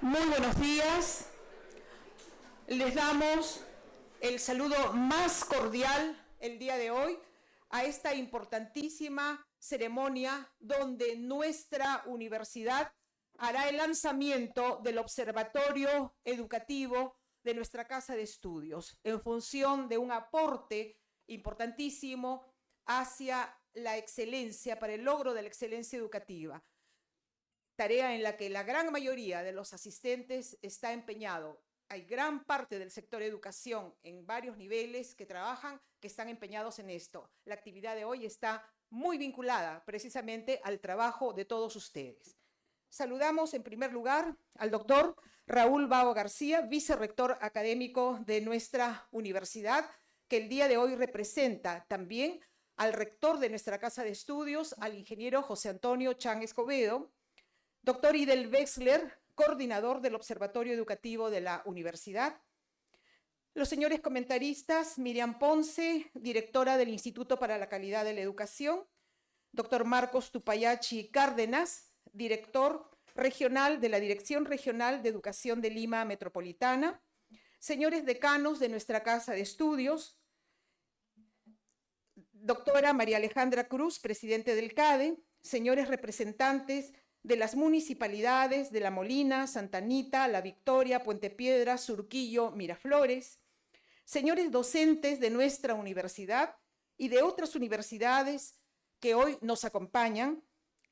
Muy buenos días. Les damos el saludo más cordial el día de hoy a esta importantísima ceremonia donde nuestra universidad hará el lanzamiento del observatorio educativo de nuestra casa de estudios en función de un aporte importantísimo hacia la excelencia, para el logro de la excelencia educativa. Tarea en la que la gran mayoría de los asistentes está empeñado. Hay gran parte del sector educación en varios niveles que trabajan, que están empeñados en esto. La actividad de hoy está muy vinculada precisamente al trabajo de todos ustedes. Saludamos en primer lugar al doctor Raúl Bao García, vicerrector académico de nuestra universidad, que el día de hoy representa también al rector de nuestra casa de estudios, al ingeniero José Antonio Chan Escobedo, doctor Idel Wexler, coordinador del Observatorio Educativo de la Universidad. Los señores comentaristas, Miriam Ponce, directora del Instituto para la Calidad de la Educación, doctor Marcos Tupayachi Cárdenas, director regional de la Dirección Regional de Educación de Lima Metropolitana, señores decanos de nuestra Casa de Estudios, doctora María Alejandra Cruz, presidente del CADE, señores representantes de las municipalidades de La Molina, Santa Anita, La Victoria, Puente Piedra, Surquillo, Miraflores, señores docentes de nuestra universidad y de otras universidades que hoy nos acompañan,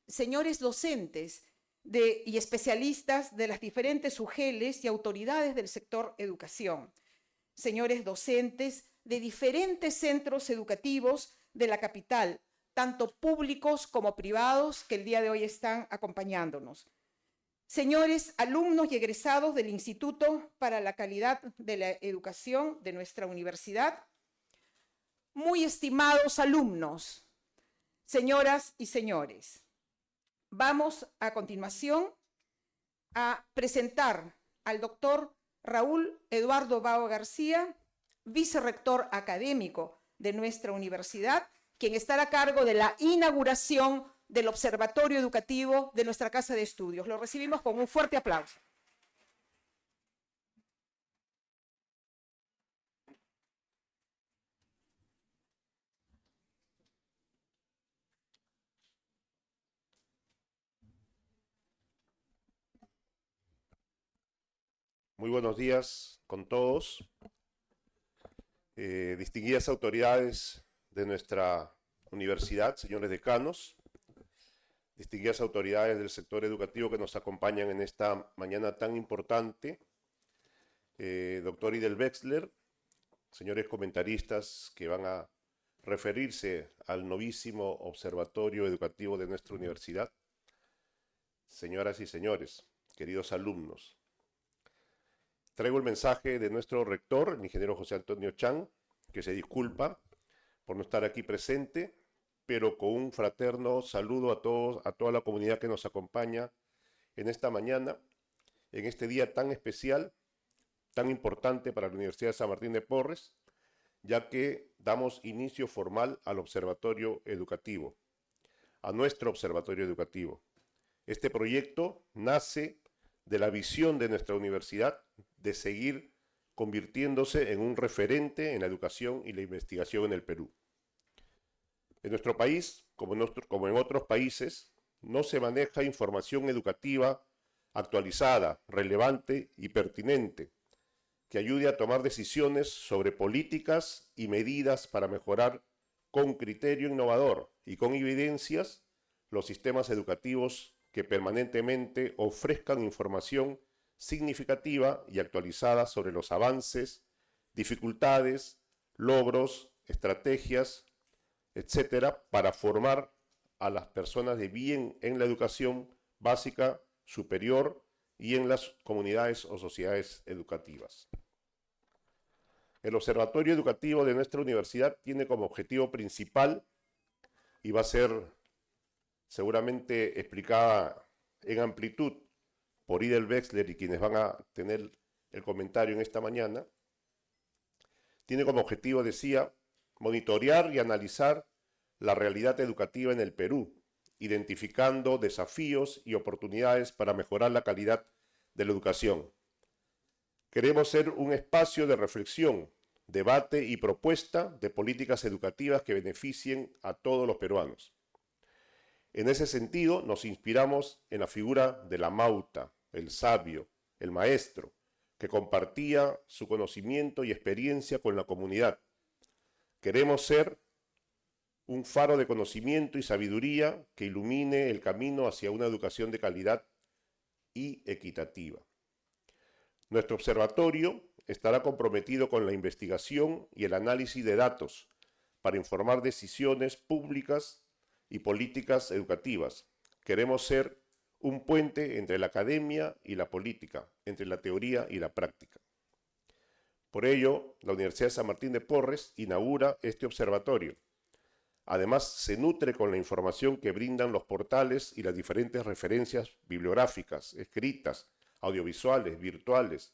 señores docentes y especialistas de las diferentes UGELes y autoridades del sector educación, señores docentes de diferentes centros educativos de la capital, tanto públicos como privados, que el día de hoy están acompañándonos. Señores alumnos y egresados del Instituto para la Calidad de la Educación de nuestra universidad, muy estimados alumnos, señoras y señores, vamos a continuación a presentar al doctor Raúl Eduardo Bao García, vicerrector académico de nuestra universidad, quien estará a cargo de la inauguración del Observatorio Educativo de nuestra Casa de Estudios. Lo recibimos con un fuerte aplauso. Muy buenos días con todos. Distinguidas autoridades de nuestra universidad, señores decanos, distinguidas autoridades del sector educativo que nos acompañan en esta mañana tan importante, doctor Idel Wexler, señores comentaristas que van a referirse al novísimo observatorio educativo de nuestra universidad, señoras y señores, queridos alumnos. Traigo el mensaje de nuestro rector, el ingeniero José Antonio Chan, que se disculpa por no estar aquí presente, pero con un fraterno saludo a todos, a toda la comunidad que nos acompaña en esta mañana, en este día tan especial, tan importante para la Universidad de San Martín de Porres, ya que damos inicio formal al observatorio educativo, a nuestro observatorio educativo. Este proyecto nace de la visión de nuestra universidad de seguir convirtiéndose en un referente en la educación y la investigación en el Perú. En nuestro país, como en otros países, no se maneja información educativa actualizada, relevante y pertinente, que ayude a tomar decisiones sobre políticas y medidas para mejorar con criterio innovador y con evidencias los sistemas educativos que permanentemente ofrezcan información significativa y actualizada sobre los avances, dificultades, logros, estrategias, etcétera, para formar a las personas de bien en la educación básica, superior y en las comunidades o sociedades educativas. El Observatorio Educativo de nuestra universidad tiene como objetivo principal, y va a ser seguramente explicada en amplitud por Idel Wexler y quienes van a tener el comentario en esta mañana, tiene como objetivo, decía, monitorear y analizar la realidad educativa en el Perú, identificando desafíos y oportunidades para mejorar la calidad de la educación. Queremos ser un espacio de reflexión, debate y propuesta de políticas educativas que beneficien a todos los peruanos. En ese sentido, nos inspiramos en la figura de la Mauta, el sabio, el maestro, que compartía su conocimiento y experiencia con la comunidad. Queremos ser un faro de conocimiento y sabiduría que ilumine el camino hacia una educación de calidad y equitativa. Nuestro observatorio estará comprometido con la investigación y el análisis de datos para informar decisiones públicas y políticas educativas. Queremos ser un puente entre la academia y la política, entre la teoría y la práctica. Por ello, la Universidad de San Martín de Porres inaugura este observatorio. Además, se nutre con la información que brindan los portales y las diferentes referencias bibliográficas, escritas, audiovisuales, virtuales,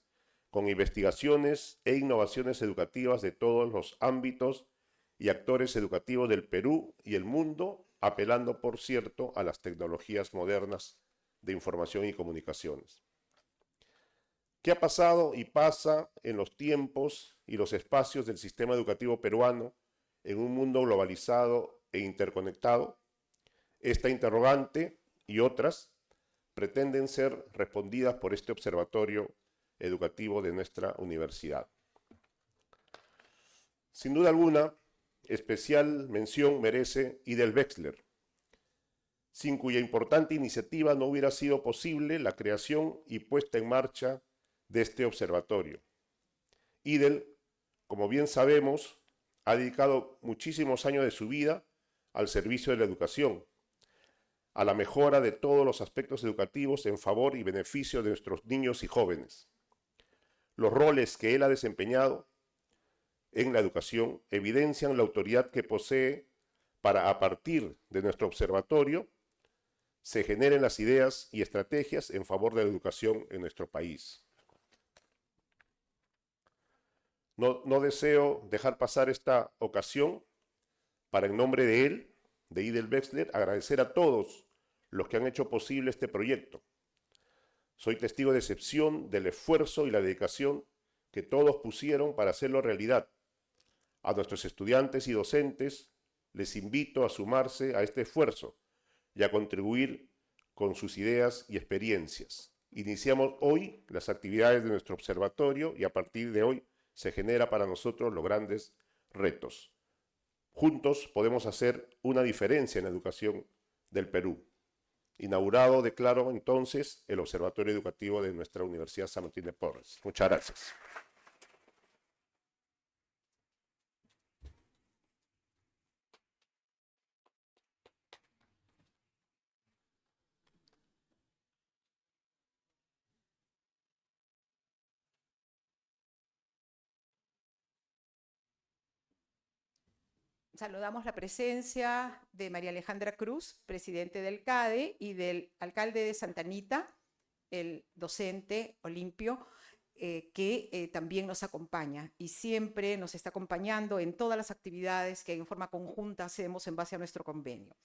con investigaciones e innovaciones educativas de todos los ámbitos y actores educativos del Perú y el mundo, apelando, por cierto, a las tecnologías modernas de información y comunicaciones. ¿Qué ha pasado y pasa en los tiempos y los espacios del sistema educativo peruano en un mundo globalizado e interconectado? Esta interrogante y otras pretenden ser respondidas por este observatorio educativo de nuestra universidad. Sin duda alguna, especial mención merece Idel Wexler, sin cuya importante iniciativa no hubiera sido posible la creación y puesta en marcha de este observatorio. Idel, como bien sabemos, ha dedicado muchísimos años de su vida al servicio de la educación, a la mejora de todos los aspectos educativos en favor y beneficio de nuestros niños y jóvenes. Los roles que él ha desempeñado en la educación evidencian la autoridad que posee para, a partir de nuestro observatorio, se generen las ideas y estrategias en favor de la educación en nuestro país. No deseo dejar pasar esta ocasión para, en nombre de él, de Idel Wexler, agradecer a todos los que han hecho posible este proyecto. Soy testigo de excepción del esfuerzo y la dedicación que todos pusieron para hacerlo realidad. A nuestros estudiantes y docentes les invito a sumarse a este esfuerzo y a contribuir con sus ideas y experiencias. Iniciamos hoy las actividades de nuestro observatorio y a partir de hoy se genera para nosotros los grandes retos. Juntos podemos hacer una diferencia en la educación del Perú. Inaugurado, declaro entonces, el Observatorio Educativo de nuestra Universidad San Martín de Porres. Muchas gracias. Saludamos la presencia de María Alejandra Cruz, presidente del CADE, y del alcalde de Santa Anita, el docente Olimpio, que también nos acompaña y siempre nos está acompañando en todas las actividades que en forma conjunta hacemos en base a nuestro convenio.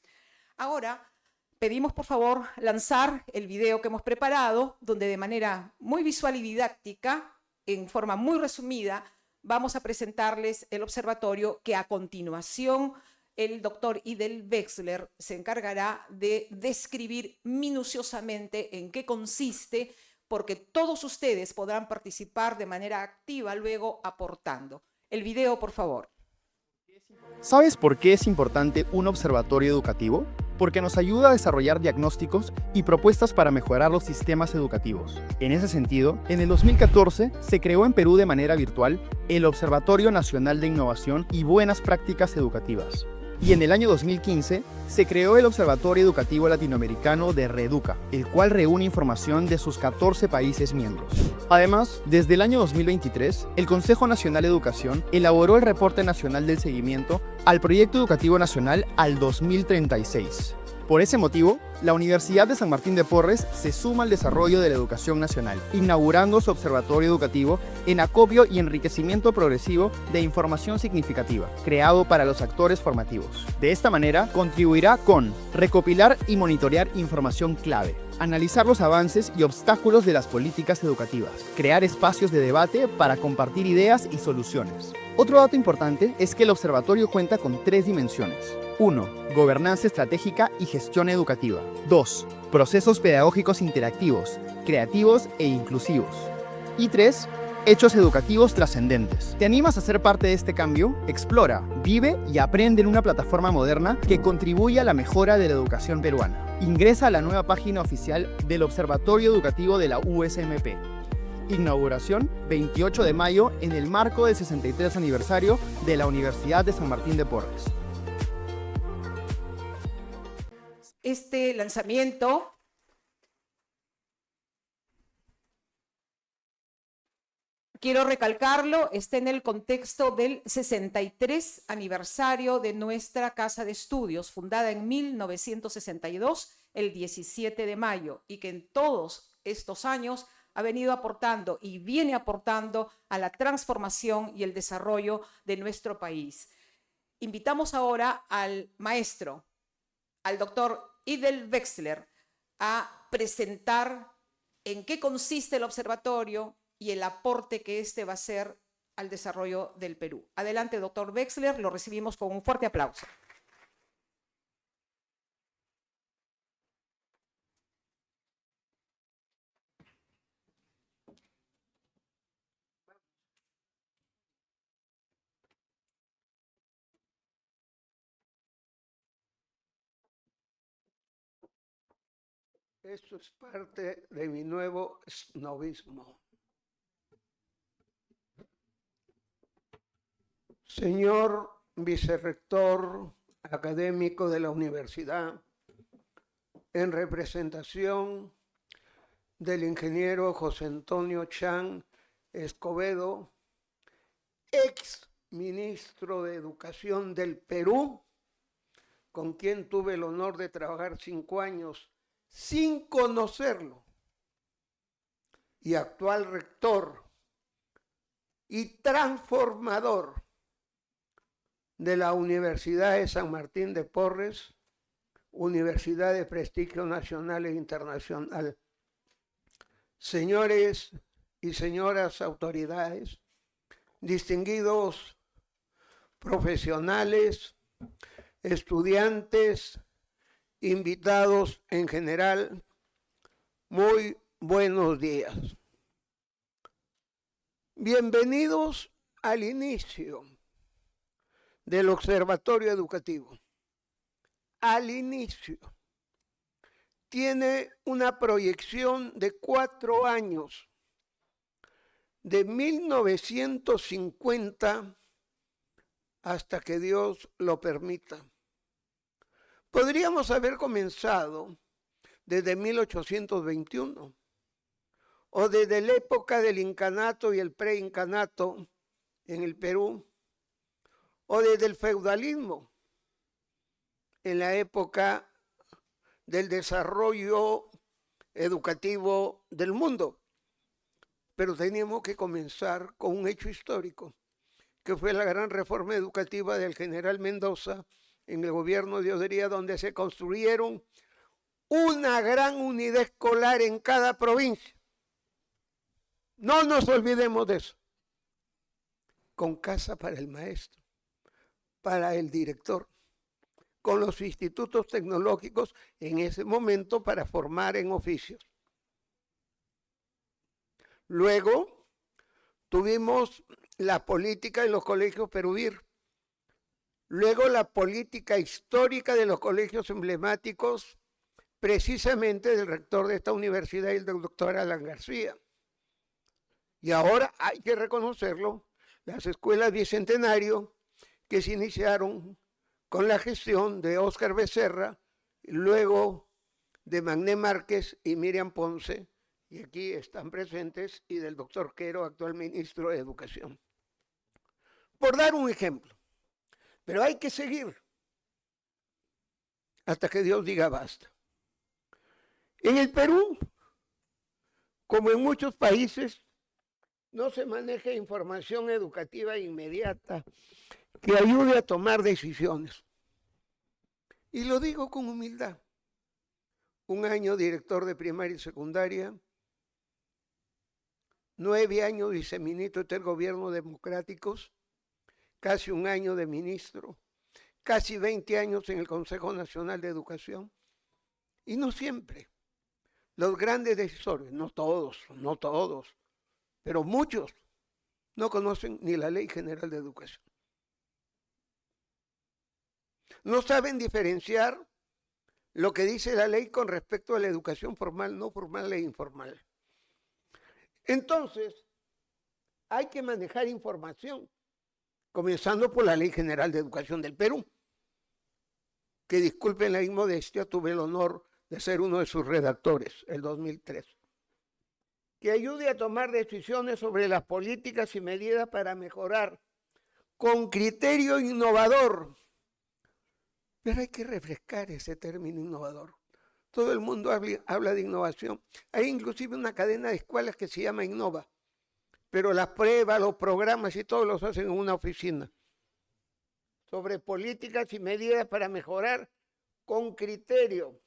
Ahora, pedimos por favor lanzar el video que hemos preparado, donde de manera muy visual y didáctica, en forma muy resumida, vamos a presentarles el observatorio que a continuación el doctor Idel Wexler se encargará de describir minuciosamente en qué consiste, porque todos ustedes podrán participar de manera activa luego aportando. El video, por favor. ¿Sabes por qué es importante un observatorio educativo? Porque nos ayuda a desarrollar diagnósticos y propuestas para mejorar los sistemas educativos. En ese sentido, en el 2014 se creó en Perú de manera virtual el Observatorio Nacional de Innovación y Buenas Prácticas Educativas. Y en el año 2015 se creó el Observatorio Educativo Latinoamericano de Reeduca, el cual reúne información de sus 14 países miembros. Además, desde el año 2023, el Consejo Nacional de Educación elaboró el Reporte Nacional del Seguimiento al Proyecto Educativo Nacional al 2036. Por ese motivo, la Universidad de San Martín de Porres se suma al desarrollo de la educación nacional, inaugurando su observatorio educativo en acopio y enriquecimiento progresivo de información significativa, creado para los actores formativos. De esta manera, contribuirá con recopilar y monitorear información clave, analizar los avances y obstáculos de las políticas educativas, crear espacios de debate para compartir ideas y soluciones. Otro dato importante es que el observatorio cuenta con 3 dimensiones. 1. Gobernanza estratégica y gestión educativa. 2. Procesos pedagógicos interactivos, creativos e inclusivos. Y 3. Hechos educativos trascendentes. ¿Te animas a ser parte de este cambio? Explora, vive y aprende en una plataforma moderna que contribuye a la mejora de la educación peruana. Ingresa a la nueva página oficial del Observatorio Educativo de la USMP. Inauguración 28 de mayo en el marco del 63 aniversario de la Universidad de San Martín de Porres. Este lanzamiento quiero recalcarlo, está en el contexto del 63 aniversario de nuestra Casa de Estudios, fundada en 1962, el 17 de mayo, y que en todos estos años ha venido aportando y viene aportando a la transformación y el desarrollo de nuestro país. Invitamos ahora al maestro, al doctor Idel Wexler, a presentar en qué consiste el observatorio y el aporte que este va a hacer al desarrollo del Perú. Adelante, doctor Wexler, lo recibimos con un fuerte aplauso. Esto es parte de mi nuevo snobismo. Señor vicerrector académico de la universidad, en representación del ingeniero José Antonio Chan Escobedo, ex ministro de Educación del Perú, con quien tuve el honor de trabajar 5 años sin conocerlo, y actual rector y transformador de la Universidad de San Martín de Porres, universidad de prestigio nacional e internacional. Señores y señoras autoridades, distinguidos profesionales, estudiantes, invitados en general, muy buenos días. Bienvenidos al inicio del Observatorio Educativo. Al inicio. Tiene una proyección de 4 años, de 1950 hasta que Dios lo permita. Podríamos haber comenzado desde 1821 o desde la época del incanato y el preincanato en el Perú, o desde el feudalismo en la época del desarrollo educativo del mundo. Pero teníamos que comenzar con un hecho histórico, que fue la gran reforma educativa del general Mendoza en el gobierno de Odería, donde se construyeron una gran unidad escolar en cada provincia. No nos olvidemos de eso. Con casa para el maestro, para el director, con los institutos tecnológicos en ese momento para formar en oficios. Luego tuvimos la política de los colegios Peruvir. Luego la política histórica de los colegios emblemáticos, precisamente del rector de esta universidad, el doctor Alan García. Y ahora hay que reconocerlo, las escuelas Bicentenario, que se iniciaron con la gestión de Óscar Becerra, luego de Magné Márquez y Miriam Ponce, y aquí están presentes, y del doctor Quero, actual ministro de Educación. Por dar un ejemplo. Pero hay que seguir hasta que Dios diga basta. En el Perú, como en muchos países, no se maneja información educativa inmediata que ayude a tomar decisiones. Y lo digo con humildad, 1 año director de primaria y secundaria, 9 años viceministro del gobierno democráticos, casi 1 año de ministro, casi 20 años en el Consejo Nacional de Educación. Y no siempre. Los grandes decisores, no todos, pero muchos no conocen ni la Ley General de Educación. No saben diferenciar lo que dice la ley con respecto a la educación formal, no formal e informal. Entonces, hay que manejar información, comenzando por la Ley General de Educación del Perú, que disculpen la inmodestia, tuve el honor de ser uno de sus redactores, el 2003, que ayude a tomar decisiones sobre las políticas y medidas para mejorar con criterio innovador. Pero hay que refrescar ese término innovador. Todo el mundo habla de innovación. Hay inclusive una cadena de escuelas que se llama Innova, pero las pruebas, los programas y todo los hacen en una oficina. Sobre políticas y medidas para mejorar con criterio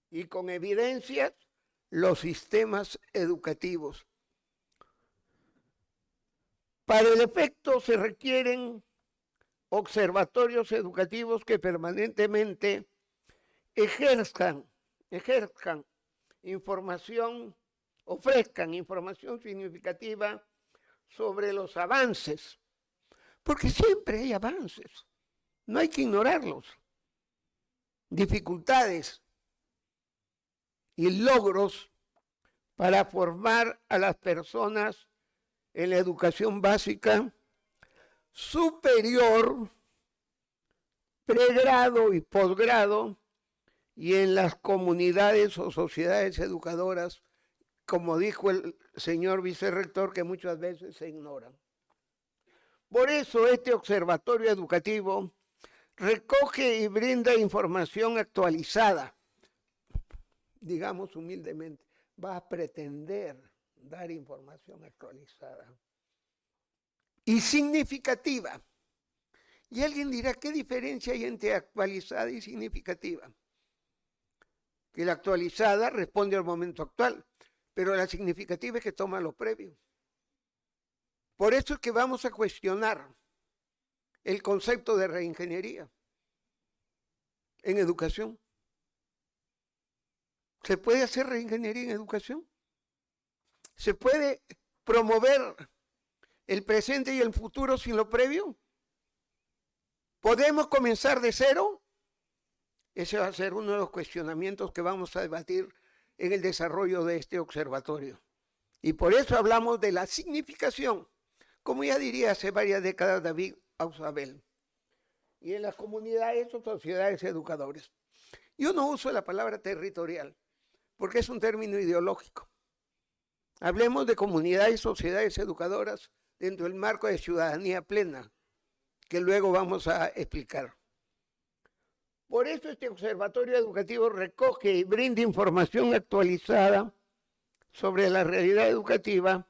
y con evidencias los sistemas educativos. Para el efecto se requieren observatorios educativos que permanentemente ejerzan información, ofrezcan información significativa sobre los avances, porque siempre hay avances, no hay que ignorarlos, dificultades y logros para formar a las personas en la educación básica, superior, pregrado y posgrado, y en las comunidades o sociedades educadoras, como dijo el señor vicerrector, que muchas veces se ignoran. Por eso este observatorio educativo recoge y brinda información actualizada, digamos humildemente, va a pretender dar información actualizada y significativa. Y alguien dirá, ¿qué diferencia hay entre actualizada y significativa? Que la actualizada responde al momento actual, pero la significativa es que toma lo previo. Por eso es que vamos a cuestionar el concepto de reingeniería en educación. ¿Se puede hacer reingeniería en educación? ¿Se puede promover el presente y el futuro sin lo previo? ¿Podemos comenzar de cero? Ese va a ser uno de los cuestionamientos que vamos a debatir en el desarrollo de este observatorio. Y por eso hablamos de la significación, como ya diría hace varias décadas David Ausabel, y en las comunidades o sociedades educadoras. Yo no uso la palabra territorial, porque es un término ideológico. Hablemos de comunidades y sociedades educadoras dentro del marco de ciudadanía plena, que luego vamos a explicar. Por eso este observatorio educativo recoge y brinda información actualizada sobre la realidad educativa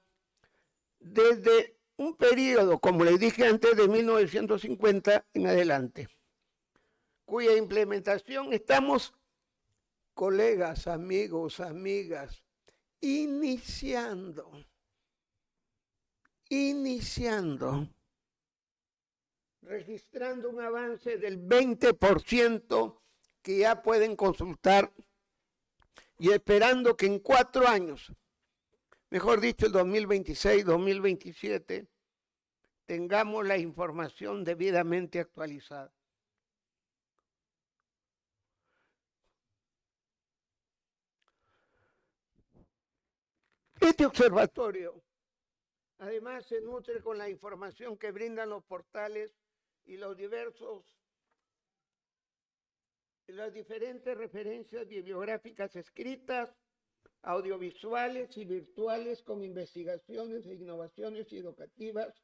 desde un periodo, como les dije antes, de 1950 en adelante, cuya implementación estamos, colegas, amigos, amigas, iniciando, registrando un avance del 20% que ya pueden consultar y esperando que en 4 años, mejor dicho el 2026, 2027, tengamos la información debidamente actualizada. Este observatorio además se nutre con la información que brindan los portales y las diferentes referencias bibliográficas escritas, audiovisuales y virtuales con investigaciones e innovaciones educativas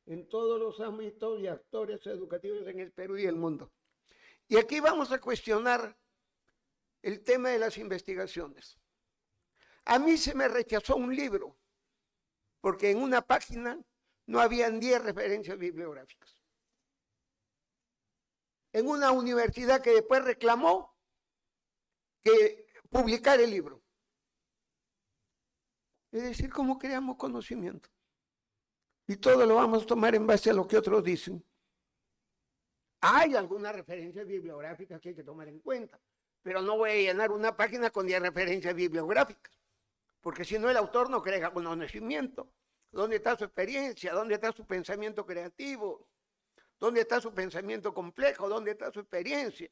en todos los ámbitos y actores educativos en el Perú y el mundo. Y aquí vamos a cuestionar el tema de las investigaciones. A mí se me rechazó un libro, porque en una página no habían 10 referencias bibliográficas. En una universidad que después reclamó que publicar el libro. Es decir, ¿cómo creamos conocimiento? Y todo lo vamos a tomar en base a lo que otros dicen. Hay algunas referencias bibliográficas que hay que tomar en cuenta, pero no voy a llenar una página con 10 referencias bibliográficas, porque si no el autor no crea conocimiento. ¿Dónde está su experiencia? ¿Dónde está su pensamiento creativo? ¿Dónde está su pensamiento complejo? ¿Dónde está su experiencia?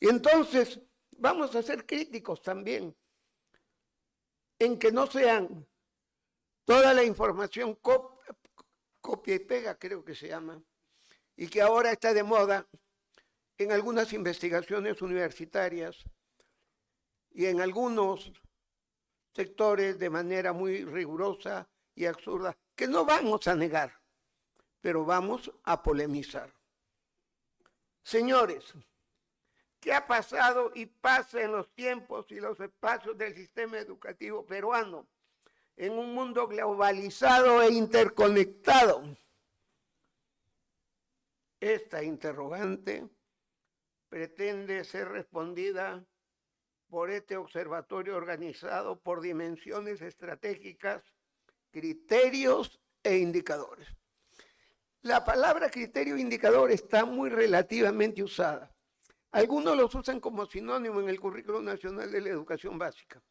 Y entonces vamos a ser críticos también en que no sean toda la información copia y pega, creo que se llama, y que ahora está de moda en algunas investigaciones universitarias y en algunos sectores de manera muy rigurosa y absurda, que no vamos a negar, pero vamos a polemizar. Señores, ¿qué ha pasado y pasa en los tiempos y los espacios del sistema educativo peruano en un mundo globalizado e interconectado? Esta interrogante pretende ser respondida por este observatorio organizado por dimensiones estratégicas, criterios e indicadores. La palabra criterio e indicador está muy relativamente usada. Algunos los usan como sinónimo en el Currículo Nacional de la Educación Básica.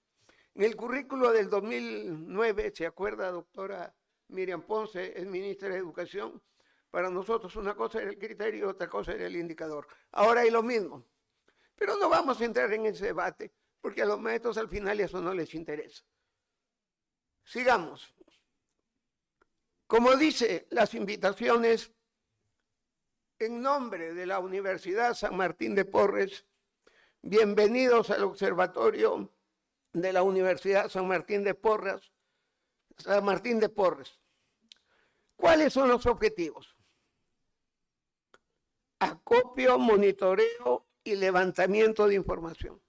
En el currículo del 2009, ¿se acuerda, doctora Miriam Ponce, es ministra de Educación? Para nosotros una cosa era el criterio y otra cosa era el indicador. Ahora hay lo mismo. Pero no vamos a entrar en ese debate, porque a los maestros al final eso no les interesa. Sigamos. Como dice las invitaciones, en nombre de la Universidad San Martín de Porres, bienvenidos al observatorio de la Universidad San Martín de Porres. ¿Cuáles son los objetivos? Acopio, monitoreo y levantamiento de información.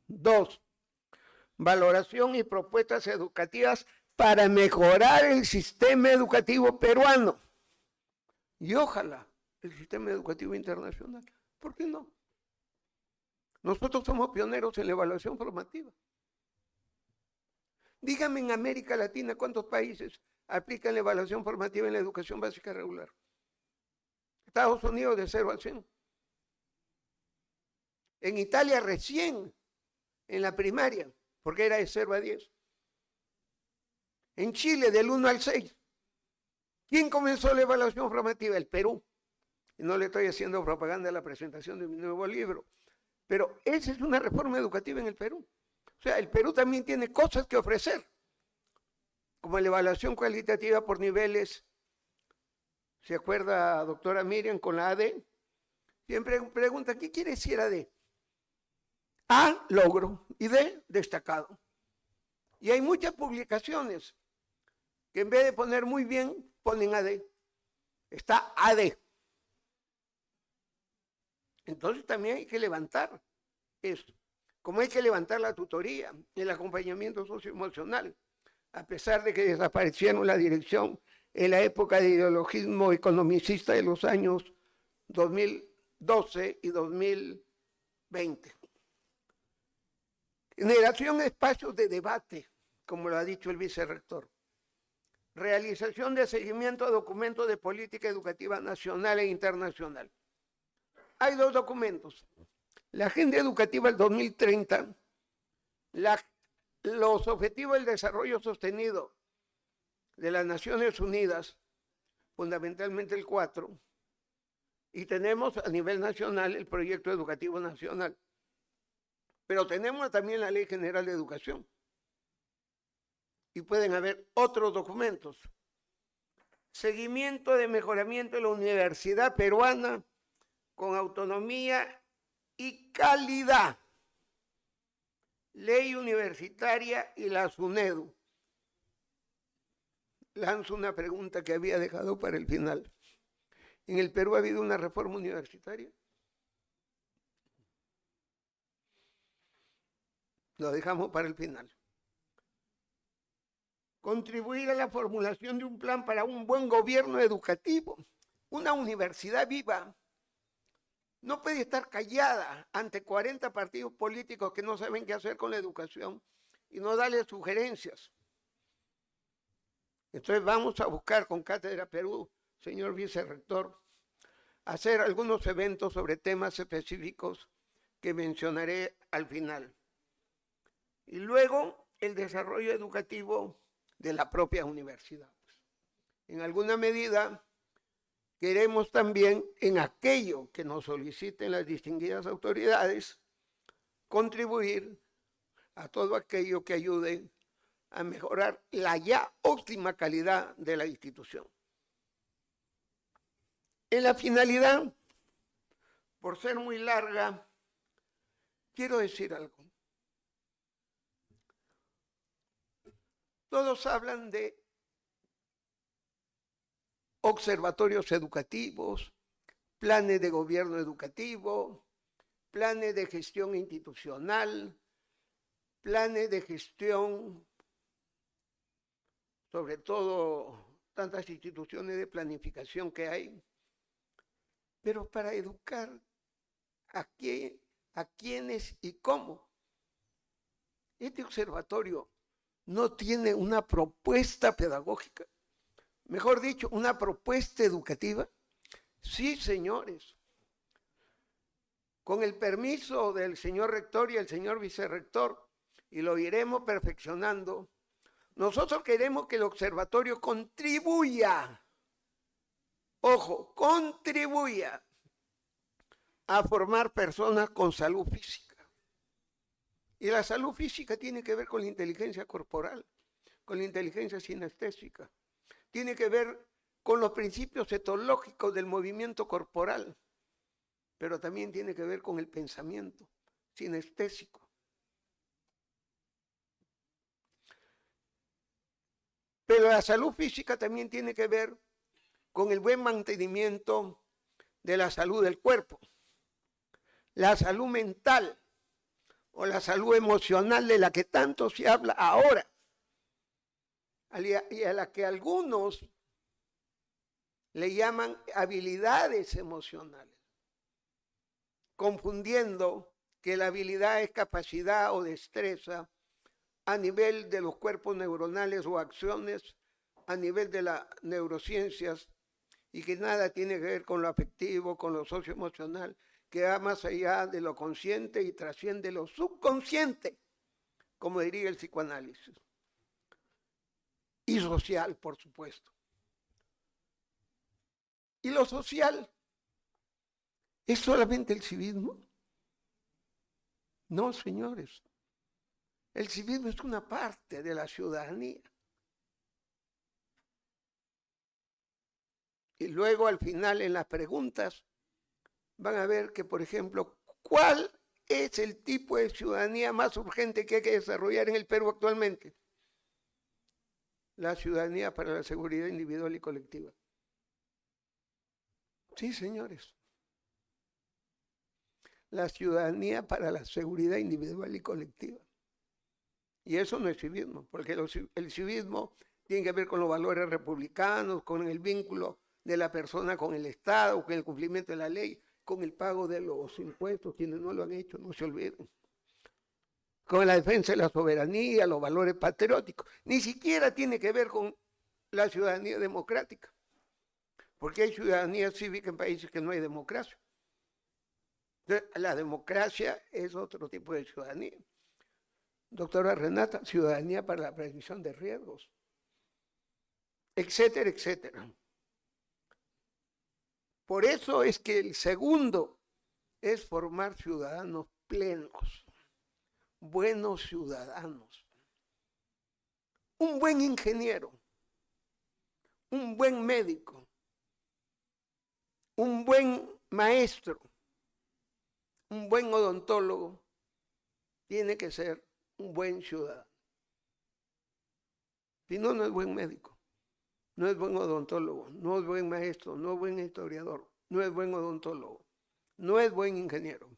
2. Valoración y propuestas educativas para mejorar el sistema educativo peruano. Y ojalá el sistema educativo internacional. ¿Por qué no? Nosotros somos pioneros en la evaluación formativa. Dígame en América Latina cuántos países aplican la evaluación formativa en la educación básica regular. Estados Unidos de 0 a 100. En Italia recién, en la primaria, porque era de 0 a 10. En Chile del 1 al 6. ¿Quién comenzó la evaluación formativa? El Perú. Y no le estoy haciendo propaganda a la presentación de mi nuevo libro. Pero esa es una reforma educativa en el Perú. O sea, el Perú también tiene cosas que ofrecer, como la evaluación cualitativa por niveles. ¿Se acuerda, doctora Miriam, con la AD? Siempre pregunta, ¿qué quiere decir AD? A, logro, y D, destacado. Y hay muchas publicaciones que en vez de poner muy bien, ponen AD. Está AD. Entonces también hay que levantar eso. Como hay que levantar la tutoría, el acompañamiento socioemocional, a pesar de que desaparecieron la dirección en la época de ideologismo economicista de los años 2012 y 2020. Generación de espacios de debate, como lo ha dicho el vicerrector. Realización de seguimiento a documentos de política educativa nacional e internacional. Hay 2 documentos. La Agenda Educativa del 2030, los Objetivos del Desarrollo Sostenido de las Naciones Unidas, fundamentalmente el 4, y tenemos a nivel nacional el Proyecto Educativo Nacional. Pero tenemos también la Ley General de Educación. Y pueden haber otros documentos. Seguimiento de mejoramiento de la universidad peruana con autonomía y calidad. Ley universitaria y la SUNEDU. Lanzo una pregunta que había dejado para el final. ¿En el Perú ha habido una reforma universitaria? Lo dejamos para el final. Contribuir a la formulación de un plan para un buen gobierno educativo. Una universidad viva no puede estar callada ante 40 partidos políticos que no saben qué hacer con la educación y no darle sugerencias. Entonces vamos a buscar con Cátedra Perú, señor vicerrector, hacer algunos eventos sobre temas específicos que mencionaré al final. Y luego el desarrollo educativo de la propia universidad. En alguna medida queremos también, en aquello que nos soliciten las distinguidas autoridades, contribuir a todo aquello que ayude a mejorar la ya óptima calidad de la institución. En la finalidad, por ser muy larga, quiero decir algo. Todos hablan de observatorios educativos, planes de gobierno educativo, planes de gestión institucional, planes de gestión, sobre todo tantas instituciones de planificación que hay, pero para educar a quiénes y cómo. Este observatorio no tiene una propuesta pedagógica, mejor dicho, una propuesta educativa. Sí, señores. Con el permiso del señor rector y el señor vicerrector, y lo iremos perfeccionando, nosotros queremos que el observatorio contribuya, ojo, contribuya a formar personas con salud física. Y la salud física tiene que ver con la inteligencia corporal, con la inteligencia sinestésica. Tiene que ver con los principios etológicos del movimiento corporal, pero también tiene que ver con el pensamiento sinestésico. Pero la salud física también tiene que ver con el buen mantenimiento de la salud del cuerpo, la salud mental o la salud emocional de la que tanto se habla ahora y a la que algunos le llaman habilidades emocionales, confundiendo que la habilidad es capacidad o destreza a nivel de los cuerpos neuronales o acciones a nivel de las neurociencias y que nada tiene que ver con lo afectivo, con lo socioemocional, que va más allá de lo consciente y trasciende lo subconsciente, como diría el psicoanálisis. Y social, por supuesto. ¿Y lo social es solamente el civismo? No, señores. El civismo es una parte de la ciudadanía. Y luego al final en las preguntas van a ver que, por ejemplo, ¿cuál es el tipo de ciudadanía más urgente que hay que desarrollar en el Perú actualmente? La ciudadanía para la seguridad individual y colectiva. Sí, señores. La ciudadanía para la seguridad individual y colectiva. Y eso no es civismo, porque el civismo tiene que ver con los valores republicanos, con el vínculo de la persona con el Estado, con el cumplimiento de la ley, con el pago de los impuestos, quienes no lo han hecho, no se olviden. Con la defensa de la soberanía, los valores patrióticos. Ni siquiera tiene que ver con la ciudadanía democrática, porque hay ciudadanía cívica en países que no hay democracia. Entonces, la democracia es otro tipo de ciudadanía. Doctora Renata, ciudadanía para la prevención de riesgos, etcétera, etcétera. Por eso es que el segundo es formar ciudadanos plenos, buenos ciudadanos. Un buen ingeniero, un buen médico, un buen maestro, un buen odontólogo, tiene que ser un buen ciudadano. Si no, no es buen médico. No es buen odontólogo, no es buen maestro, no es buen historiador, no es buen odontólogo, no es buen ingeniero.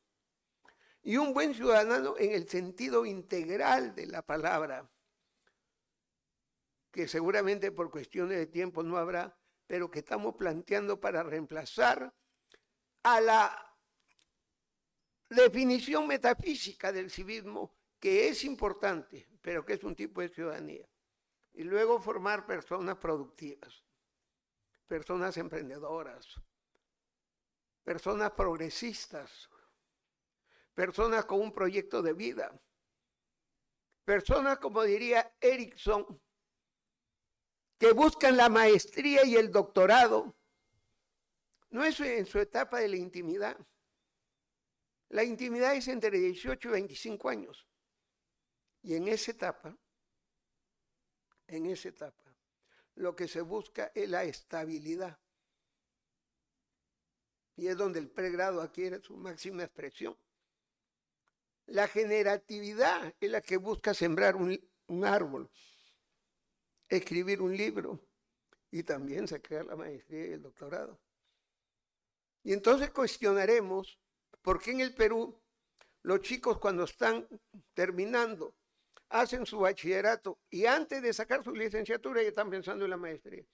Y un buen ciudadano en el sentido integral de la palabra, que seguramente por cuestiones de tiempo no habrá, pero que estamos planteando para reemplazar a la definición metafísica del civismo, que es importante, pero que es un tipo de ciudadanía. Y luego formar personas productivas, personas emprendedoras, personas progresistas, personas con un proyecto de vida, personas, como diría Erickson, que buscan la maestría y el doctorado, no es en su etapa de la intimidad. La intimidad es entre 18 y 25 años. Y en esa etapa, lo que se busca es la estabilidad. Y es donde el pregrado adquiere su máxima expresión. La generatividad es la que busca sembrar un árbol, escribir un libro y también sacar la maestría y el doctorado. Y entonces cuestionaremos por qué en el Perú los chicos cuando están terminando hacen su bachillerato y antes de sacar su licenciatura ya están pensando en la maestría.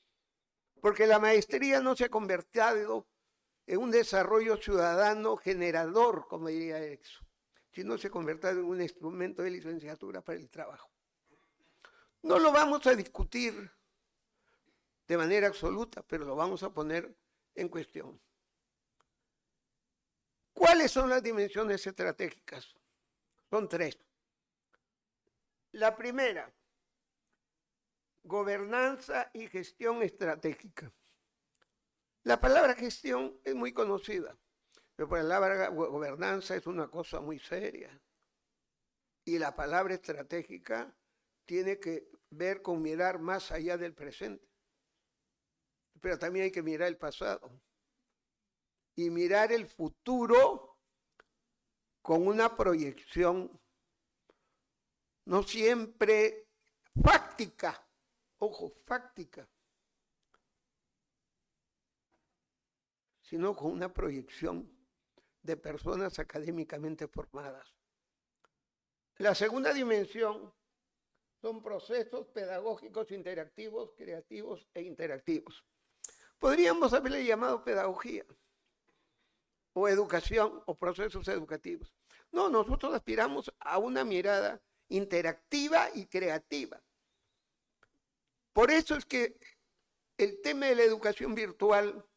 Porque la maestría no se ha convertido en un desarrollo ciudadano generador, como diría Erickson, sino se ha convertido en un instrumento de licenciatura para el trabajo. No lo vamos a discutir de manera absoluta, pero lo vamos a poner en cuestión. ¿Cuáles son las dimensiones estratégicas? Son 3. La primera, gobernanza y gestión estratégica. La palabra gestión es muy conocida, pero la palabra gobernanza es una cosa muy seria. Y la palabra estratégica tiene que ver con mirar más allá del presente. Pero también hay que mirar el pasado. Y mirar el futuro con una proyección no siempre fáctica, ojo, fáctica, sino con una proyección de personas académicamente formadas. La segunda dimensión son procesos pedagógicos interactivos, creativos e interactivos. Podríamos haberle llamado pedagogía, o educación, o procesos educativos. No, nosotros aspiramos a una mirada interactiva y creativa. Por eso es que el tema de la educación virtual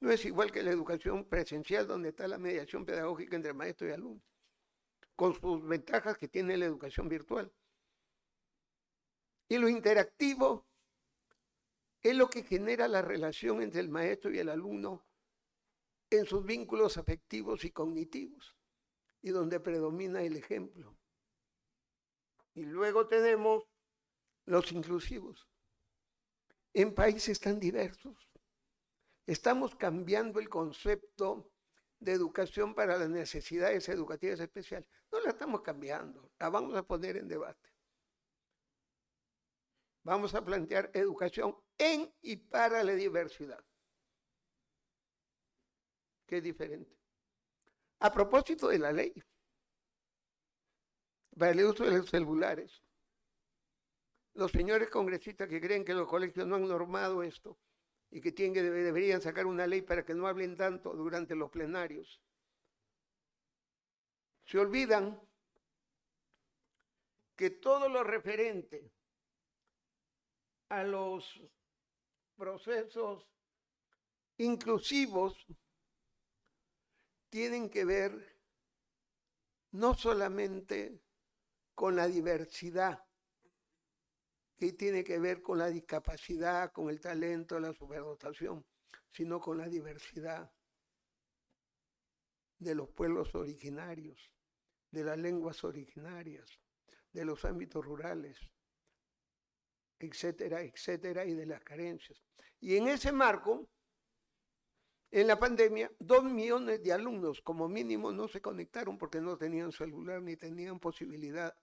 no es igual que la educación presencial, donde está la mediación pedagógica entre maestro y alumno, con sus ventajas que tiene la educación virtual. Y lo interactivo es lo que genera la relación entre el maestro y el alumno en sus vínculos afectivos y cognitivos, y donde predomina el ejemplo. Y luego tenemos los inclusivos. En países tan diversos, estamos cambiando el concepto de educación para las necesidades educativas especiales. No la estamos cambiando, la vamos a poner en debate. Vamos a plantear educación en y para la diversidad, que es diferente. A propósito de la ley, para el uso de los celulares, los señores congresistas que creen que los colegios no han normado esto y que deberían sacar una ley para que no hablen tanto durante los plenarios, se olvidan que todo lo referente a los procesos inclusivos tienen que ver no solamente con la diversidad, que tiene que ver con la discapacidad, con el talento, la superdotación, sino con la diversidad de los pueblos originarios, de las lenguas originarias, de los ámbitos rurales, etcétera, etcétera, y de las carencias. Y en ese marco, en la pandemia, 2 millones de alumnos como mínimo no se conectaron porque no tenían celular ni tenían posibilidad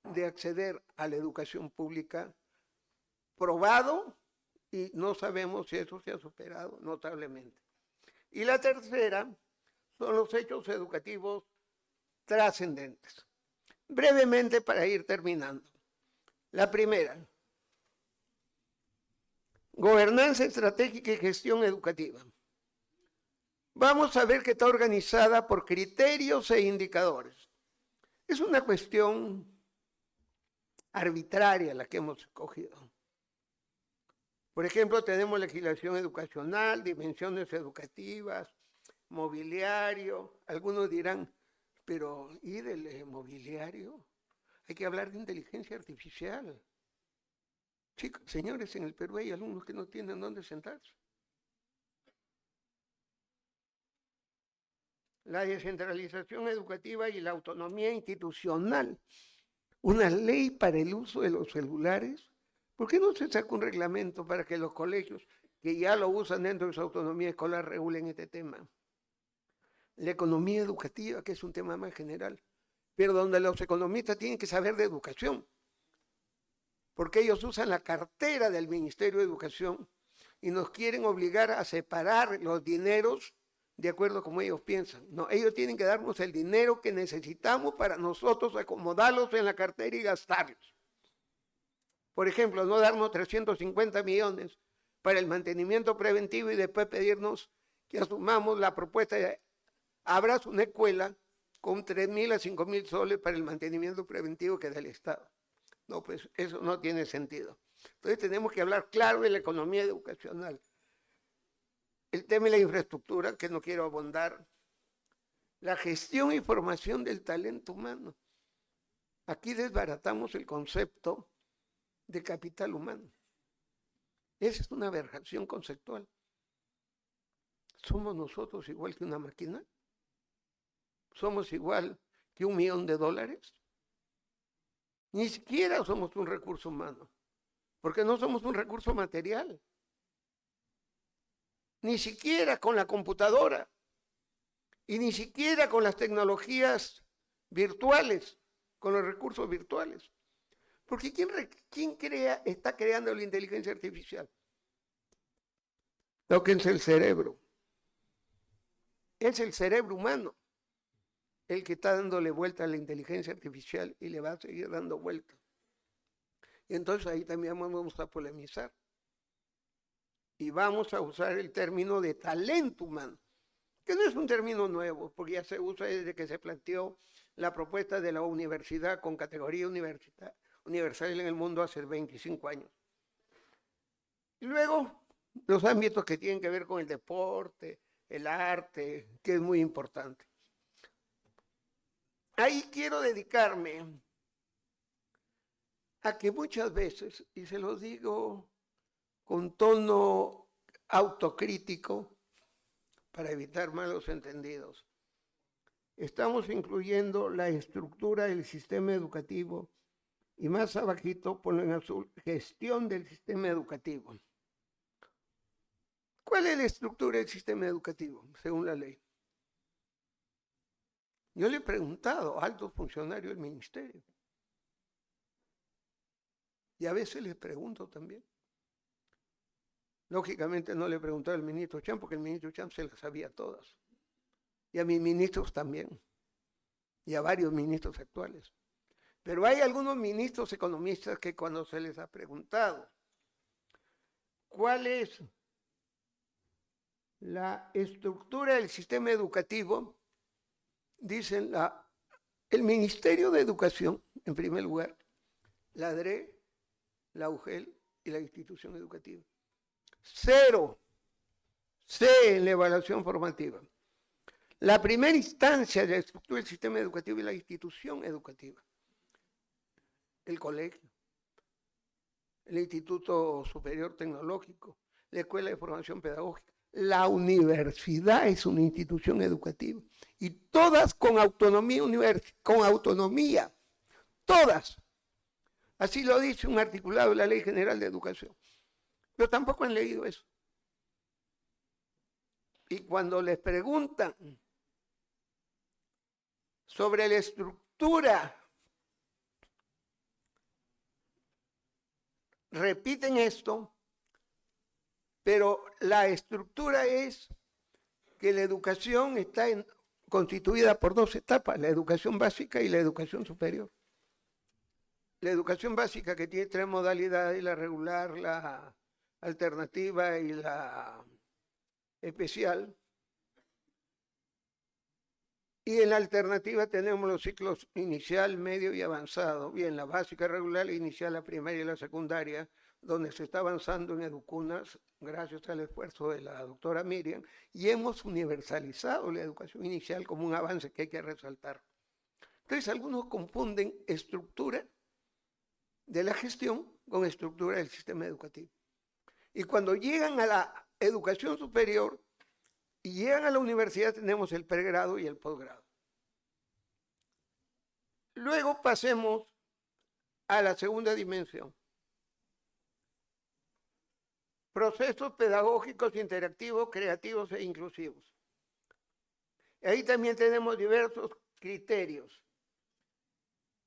de acceder a la educación pública probado, y no sabemos si eso se ha superado notablemente. Y la tercera son los hechos educativos trascendentes. Brevemente para ir terminando. La primera, gobernanza estratégica y gestión educativa. vamos a ver que está organizada por criterios e indicadores. Es una cuestión arbitraria la que hemos escogido. Por ejemplo, tenemos legislación educacional, dimensiones educativas, mobiliario. Algunos dirán, pero ¿y del mobiliario? Hay que hablar de inteligencia artificial. Chicos, señores, en el Perú hay alumnos que no tienen dónde sentarse. La descentralización educativa y la autonomía institucional. Una ley para el uso de los celulares. ¿Por qué no se saca un reglamento para que los colegios que ya lo usan dentro de su autonomía escolar regulen este tema? La economía educativa, que es un tema más general, pero donde los economistas tienen que saber de educación, porque ellos usan la cartera del Ministerio de Educación y nos quieren obligar a separar los dineros de acuerdo a como ellos piensan. No, ellos tienen que darnos el dinero que necesitamos para nosotros acomodarlos en la cartera y gastarlos. Por ejemplo, no darnos 350 millones para el mantenimiento preventivo y después pedirnos que asumamos la propuesta de abras una escuela con 3.000 a 5.000 soles para el mantenimiento preventivo que da el Estado. No, pues eso no tiene sentido. Entonces tenemos que hablar claro de la economía educacional. El tema de la infraestructura, que no quiero abundar. La gestión y formación del talento humano. Aquí desbaratamos el concepto de capital humano. Esa es una aberración conceptual. ¿Somos nosotros igual que una máquina? ¿Somos igual que $1 millón? Ni siquiera somos un recurso humano, porque no somos un recurso material. Ni siquiera con la computadora y ni siquiera con las tecnologías virtuales, con los recursos virtuales. Porque ¿quién está creando la inteligencia artificial? Tóquense el cerebro. Es el cerebro humano el que está dándole vuelta a la inteligencia artificial y le va a seguir dando vuelta. Y entonces ahí también vamos a polemizar. Y vamos a usar el término de talento humano, que no es un término nuevo, porque ya se usa desde que se planteó la propuesta de la universidad con categoría universal en el mundo hace 25 años. Y luego, los ámbitos que tienen que ver con el deporte, el arte, que es muy importante. Ahí quiero dedicarme a que muchas veces, y se lo digo con tono autocrítico, para evitar malos entendidos, estamos incluyendo la estructura del sistema educativo y más abajito, ponlo en azul, gestión del sistema educativo. ¿Cuál es la estructura del sistema educativo, según la ley? Yo le he preguntado a altos funcionarios del ministerio. Y a veces les pregunto también. Lógicamente no le he preguntado al ministro Cham, porque el ministro Cham se las sabía todas. Y a mis ministros también. Y a varios ministros actuales. Pero hay algunos ministros economistas que cuando se les ha preguntado cuál es la estructura del sistema educativo, dicen el Ministerio de Educación, en primer lugar, la DRE, la UGEL y la institución educativa. 0 en la evaluación formativa. La primera instancia de la estructura del sistema educativo es la institución educativa. El colegio, el Instituto Superior Tecnológico, la Escuela de Formación Pedagógica. La universidad es una institución educativa y todas con autonomía todas. Así lo dice un articulado de la Ley General de Educación. Pero tampoco han leído eso. Y cuando les preguntan sobre la estructura, repiten esto, pero la estructura es que la educación está constituida por 2 etapas, la educación básica y la educación superior. La educación básica, que tiene 3 modalidades, la regular, la alternativa y la especial, Y en la alternativa tenemos los ciclos inicial, medio y avanzado. Bien, la básica regular, la inicial, la primaria y la secundaria, donde se está avanzando en Educunas, gracias al esfuerzo de la doctora Miriam, y hemos universalizado la educación inicial como un avance que hay que resaltar. Entonces, algunos confunden estructura de la gestión con estructura del sistema educativo. Y cuando llegan a la educación superior y llegan a la universidad, tenemos el pregrado y el posgrado. Luego pasemos a la segunda dimensión. Procesos pedagógicos, interactivos, creativos e inclusivos. Ahí también tenemos diversos criterios.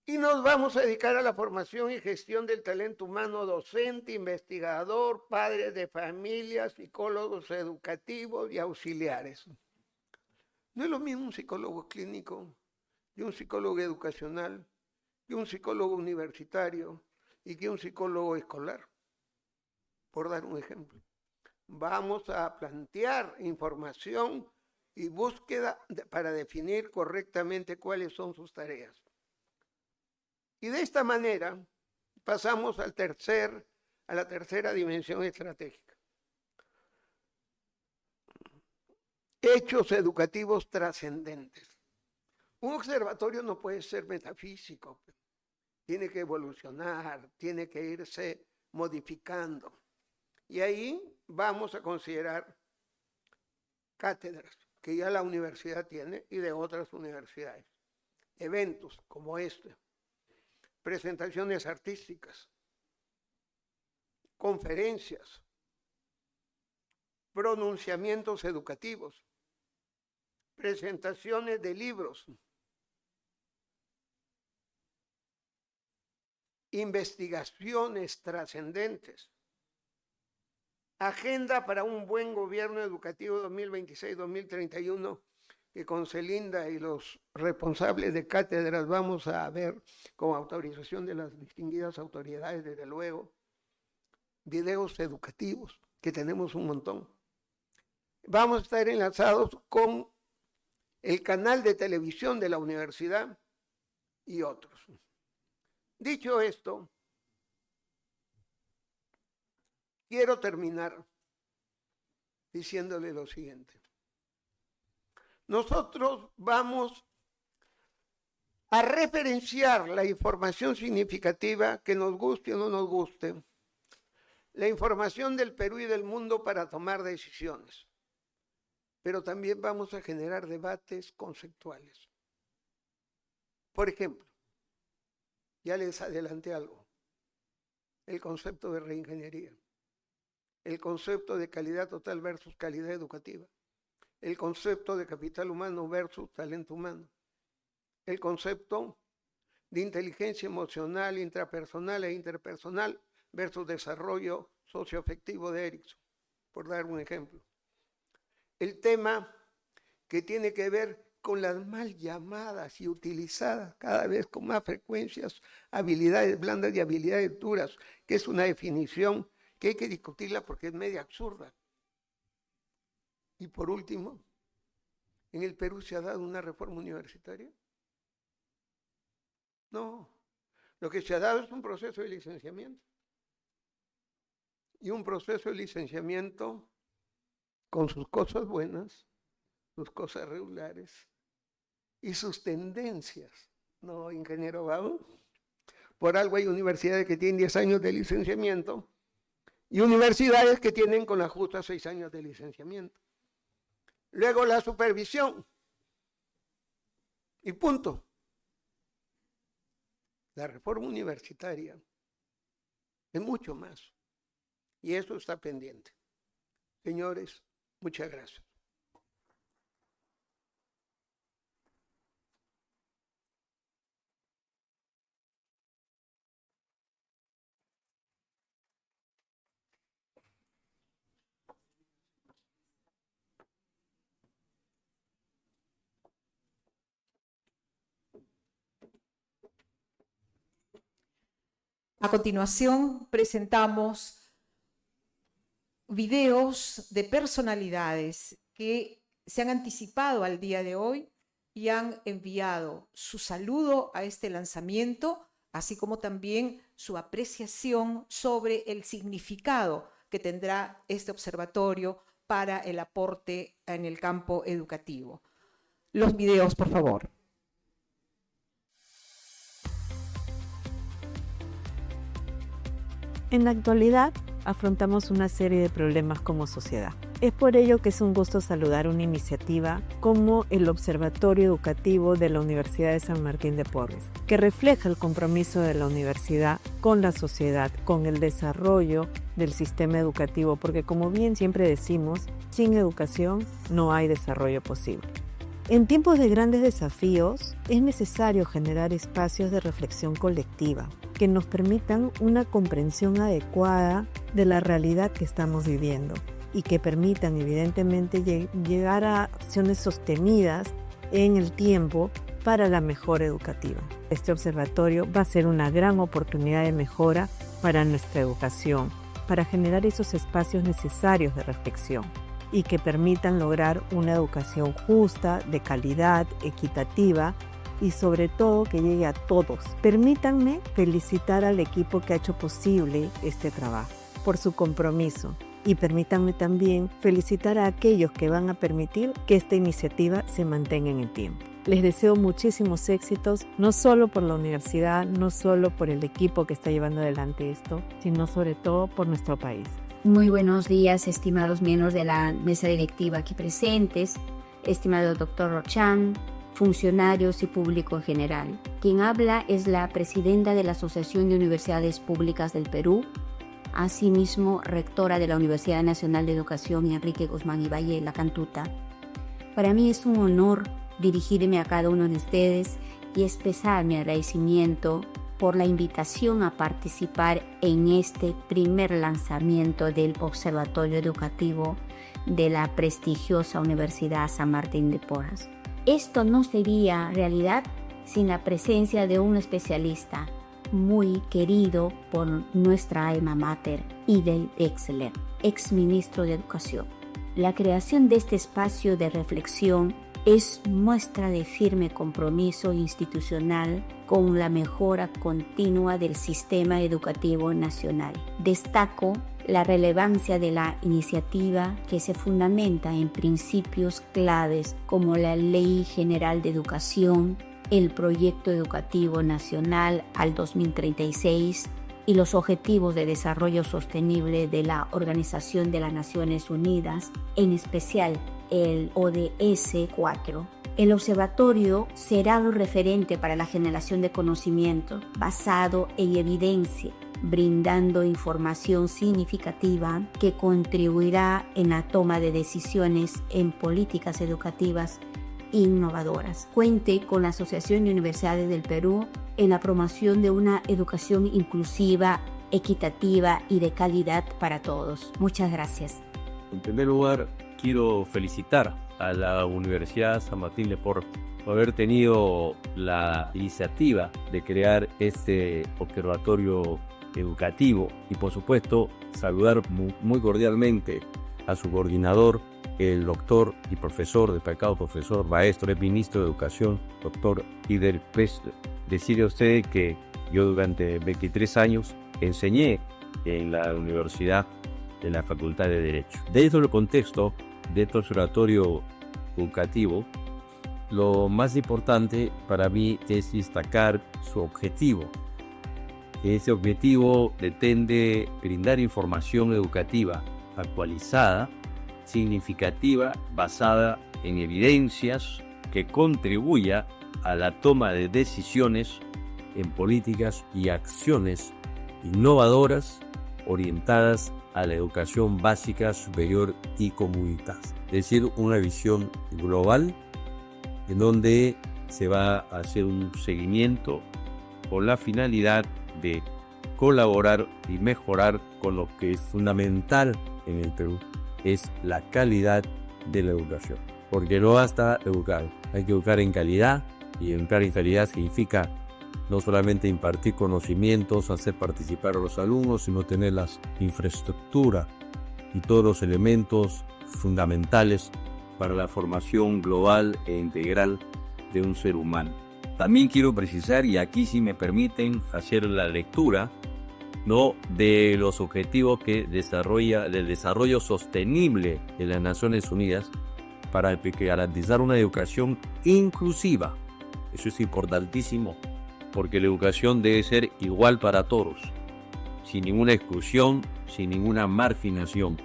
Y nos vamos a dedicar a la formación y gestión del talento humano docente, investigador, padres de familia, psicólogos educativos y auxiliares. No es lo mismo un psicólogo clínico y un psicólogo educacional, y un psicólogo universitario y que un psicólogo escolar, por dar un ejemplo. Vamos a plantear información y búsqueda para definir correctamente cuáles son sus tareas. Y de esta manera pasamos a la tercera dimensión estratégica. Hechos educativos trascendentes. Un observatorio no puede ser metafísico, tiene que evolucionar, tiene que irse modificando. Y ahí vamos a considerar cátedras que ya la universidad tiene y de otras universidades. Eventos como este. Presentaciones artísticas, conferencias, pronunciamientos educativos, presentaciones de libros, investigaciones trascendentes, agenda para un buen gobierno educativo 2026-2031, que con Celinda y los responsables de cátedras vamos a ver, con autorización de las distinguidas autoridades, desde luego, videos educativos, que tenemos un montón. Vamos a estar enlazados con el canal de televisión de la universidad y otros. Dicho esto, quiero terminar diciéndole lo siguiente. Nosotros vamos a referenciar la información significativa, que nos guste o no nos guste, la información del Perú y del mundo para tomar decisiones. Pero también vamos a generar debates conceptuales. Por ejemplo, ya les adelanté algo, el concepto de reingeniería, el concepto de calidad total versus calidad educativa, el concepto de capital humano versus talento humano, el concepto de inteligencia emocional, intrapersonal e interpersonal versus desarrollo socioafectivo de Erickson, por dar un ejemplo. El tema que tiene que ver con las mal llamadas y utilizadas cada vez con más frecuencias habilidades blandas y habilidades duras, que es una definición que hay que discutirla porque es media absurda. Y por último, ¿en el Perú se ha dado una reforma universitaria? No, lo que se ha dado es un proceso de licenciamiento. Y un proceso de licenciamiento con sus cosas buenas, sus cosas regulares y sus tendencias. ¿No, ingeniero Babo? Por algo hay universidades que tienen 10 años de licenciamiento y universidades que tienen con la justa 6 años de licenciamiento. Luego la supervisión. Y punto. La reforma universitaria es mucho más. Y eso está pendiente. Señores, muchas gracias. A continuación, presentamos videos de personalidades que se han anticipado al día de hoy y han enviado su saludo a este lanzamiento, así como también su apreciación sobre el significado que tendrá este observatorio para el aporte en el campo educativo. Los videos, por favor. En la actualidad, afrontamos una serie de problemas como sociedad. Es por ello que es un gusto saludar una iniciativa como el Observatorio Educativo de la Universidad de San Martín de Porres, que refleja el compromiso de la universidad con la sociedad, con el desarrollo del sistema educativo, porque como bien siempre decimos, sin educación no hay desarrollo posible. En tiempos de grandes desafíos, es necesario generar espacios de reflexión colectiva que nos permitan una comprensión adecuada de la realidad que estamos viviendo y que permitan evidentemente llegar a acciones sostenidas en el tiempo para la mejora educativa. Este observatorio va a ser una gran oportunidad de mejora para nuestra educación, para generar esos espacios necesarios de reflexión y que permitan lograr una educación justa, de calidad, equitativa y sobre todo que llegue a todos. Permítanme felicitar al equipo que ha hecho posible este trabajo por su compromiso y permítanme también felicitar a aquellos que van a permitir que esta iniciativa se mantenga en el tiempo. Les deseo muchísimos éxitos, no solo por la universidad, no solo por el equipo que está llevando adelante esto, sino sobre todo por nuestro país. Muy buenos días, estimados miembros de la mesa directiva aquí presentes, estimado doctor Rochán, funcionarios y público en general. Quien habla es la presidenta de la Asociación de Universidades Públicas del Perú, asimismo rectora de la Universidad Nacional de Educación Enrique Guzmán y Valle, La Cantuta. Para mí es un honor dirigirme a cada uno de ustedes y expresar mi agradecimiento por la invitación a participar en este primer lanzamiento del Observatorio Educativo de la prestigiosa Universidad San Martín de Porres. Esto no sería realidad sin la presencia de un especialista muy querido por nuestra alma mater, Idel Exler, ex ministro de Educación. La creación de este espacio de reflexión es muestra de firme compromiso institucional con la mejora continua del sistema educativo nacional. Destaco la relevancia de la iniciativa que se fundamenta en principios claves como la Ley General de Educación, el Proyecto Educativo Nacional al 2036 y los Objetivos de Desarrollo Sostenible de la Organización de las Naciones Unidas, en especial el ODS 4. El observatorio será un referente para la generación de conocimiento basado en evidencia, brindando información significativa que contribuirá en la toma de decisiones en políticas educativas innovadoras. Cuente con la Asociación de Universidades del Perú en la promoción de una educación inclusiva, equitativa y de calidad para todos. Muchas gracias. En primer lugar, quiero felicitar a la Universidad San Martín de Porres por haber tenido la iniciativa de crear este observatorio educativo y, por supuesto, saludar muy cordialmente a su coordinador, el doctor y profesor, destacado profesor, maestro, ministro de Educación, doctor Idel Exler. Decirle a usted que yo durante 23 años enseñé en la universidad de la Facultad de Derecho. Dentro del contexto de este observatorio educativo, lo más importante para mí es destacar su objetivo. Ese objetivo pretende brindar información educativa actualizada, significativa, basada en evidencias que contribuya a la toma de decisiones en políticas y acciones innovadoras orientadas a la educación básica, superior y comunitaria. Es decir, una visión global en donde se va a hacer un seguimiento con la finalidad de colaborar y mejorar con lo que es fundamental en el Perú, es la calidad de la educación. Porque no basta educar, hay que educar en calidad, y educar en calidad significa no solamente impartir conocimientos, hacer participar a los alumnos, sino tener la infraestructura y todos los elementos fundamentales para la formación global e integral de un ser humano. También quiero precisar, y aquí si me permiten hacer la lectura, ¿no?, de los objetivos del desarrollo sostenible de las Naciones Unidas para garantizar una educación inclusiva. Eso es importantísimo, porque la educación debe ser igual para todos, sin ninguna exclusión, sin ninguna marginación,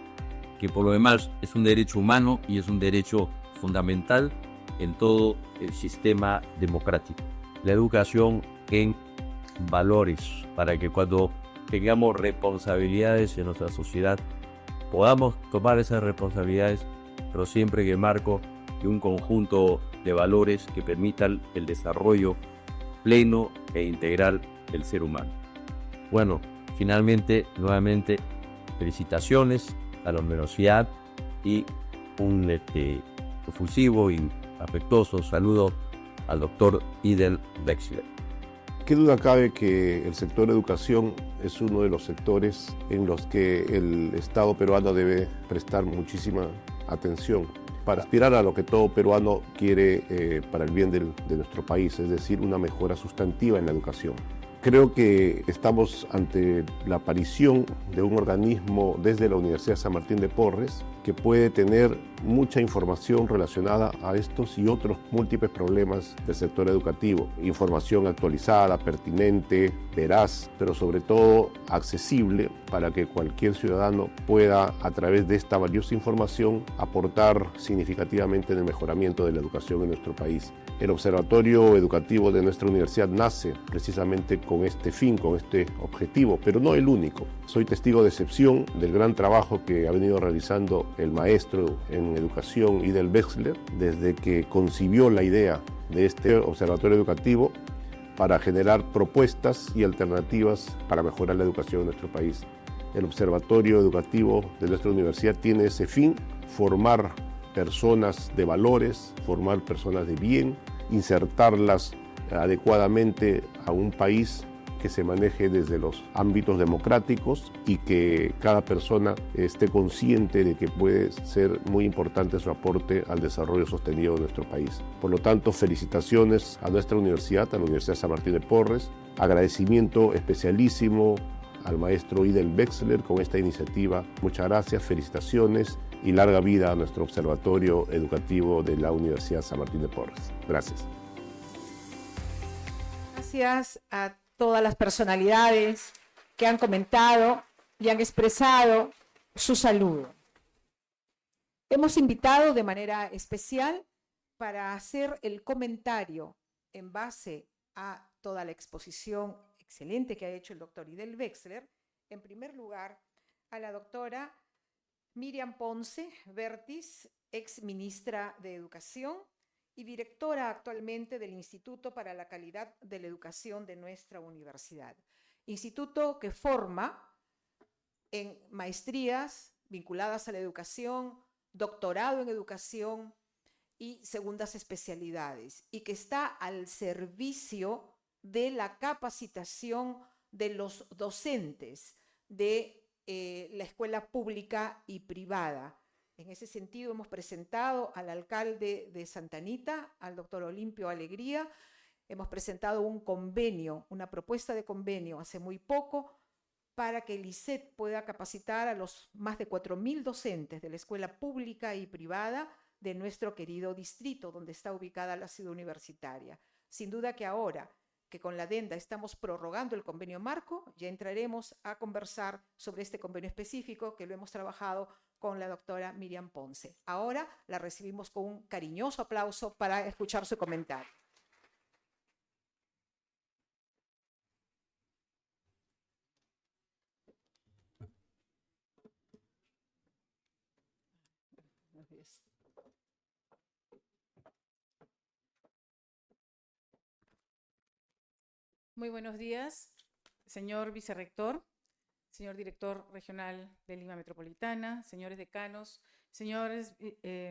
que por lo demás es un derecho humano y es un derecho fundamental en todo el sistema democrático. La educación en valores, para que cuando tengamos responsabilidades en nuestra sociedad podamos tomar esas responsabilidades, pero siempre en el marco de un conjunto de valores que permitan el desarrollo pleno e integral del ser humano. Bueno, finalmente, nuevamente, felicitaciones a la universidad y un efusivo y afectuoso saludo al doctor Idel Wexler. Qué duda cabe que el sector educación es uno de los sectores en los que el Estado peruano debe prestar muchísima atención para aspirar a lo que todo peruano quiere para el bien de nuestro país, es decir, una mejora sustantiva en la educación. Creo que estamos ante la aparición de un organismo desde la Universidad San Martín de Porres que puede tener mucha información relacionada a estos y otros múltiples problemas del sector educativo. Información actualizada, pertinente, veraz, pero sobre todo accesible para que cualquier ciudadano pueda, a través de esta valiosa información, aportar significativamente en el mejoramiento de la educación en nuestro país. El Observatorio Educativo de nuestra universidad nace precisamente con este fin, con este objetivo, pero no el único. Soy testigo de excepción del gran trabajo que ha venido realizando el maestro en educación Idel Wexler desde que concibió la idea de este observatorio educativo para generar propuestas y alternativas para mejorar la educación en nuestro país. El observatorio educativo de nuestra universidad tiene ese fin: formar personas de valores, formar personas de bien, insertarlas adecuadamente a un país que se maneje desde los ámbitos democráticos y que cada persona esté consciente de que puede ser muy importante su aporte al desarrollo sostenido de nuestro país. Por lo tanto, felicitaciones a nuestra universidad, a la Universidad San Martín de Porres, agradecimiento especialísimo al maestro Idel Wexler con esta iniciativa. Muchas gracias, felicitaciones y larga vida a nuestro Observatorio Educativo de la Universidad San Martín de Porres. Gracias. Gracias a todas las personalidades que han comentado y han expresado su saludo. Hemos invitado de manera especial para hacer el comentario en base a toda la exposición excelente que ha hecho el doctor Idel Wexler, en primer lugar a la doctora Miriam Ponce Vertis, ex ministra de Educación y directora actualmente del Instituto para la Calidad de la Educación de nuestra universidad. Instituto que forma en maestrías vinculadas a la educación, doctorado en educación y segundas especialidades, y que está al servicio de la capacitación de los docentes de la escuela pública y privada. En ese sentido, hemos presentado al alcalde de Santa Anita, al doctor Olimpio Alegría, hemos presentado un convenio, una propuesta de convenio hace muy poco para que el ISET pueda capacitar a los más de 4.000 docentes de la escuela pública y privada de nuestro querido distrito, donde está ubicada la ciudad universitaria. Sin duda que ahora que con la adenda estamos prorrogando el convenio marco, ya entraremos a conversar sobre este convenio específico que lo hemos trabajado con la doctora Miriam Ponce. Ahora la recibimos con un cariñoso aplauso para escuchar su comentario. Muy buenos días, señor vicerrector, señor director regional de Lima Metropolitana, señores decanos, señores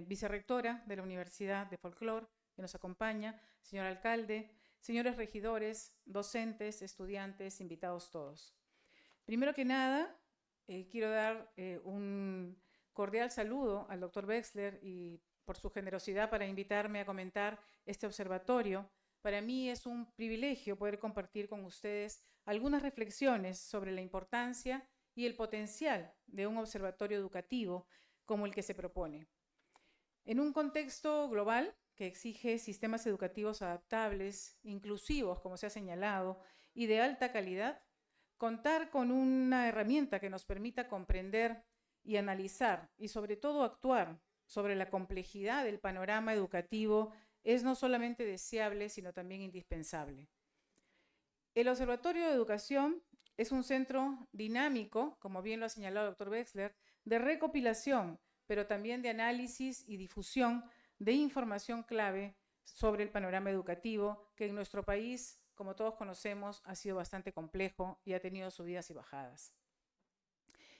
vicerrectora de la Universidad de Folklore que nos acompaña, señor alcalde, señores regidores, docentes, estudiantes, invitados todos. Primero que nada, quiero dar un cordial saludo al doctor Wexler y por su generosidad para invitarme a comentar este observatorio. Para mí es un privilegio poder compartir con ustedes algunas reflexiones sobre la importancia y el potencial de un observatorio educativo como el que se propone. En un contexto global que exige sistemas educativos adaptables, inclusivos, como se ha señalado, y de alta calidad, contar con una herramienta que nos permita comprender y analizar, y sobre todo actuar sobre la complejidad del panorama educativo es no solamente deseable, sino también indispensable. El Observatorio de Educación es un centro dinámico, como bien lo ha señalado el doctor Wexler, de recopilación, pero también de análisis y difusión de información clave sobre el panorama educativo, que en nuestro país, como todos conocemos, ha sido bastante complejo y ha tenido subidas y bajadas.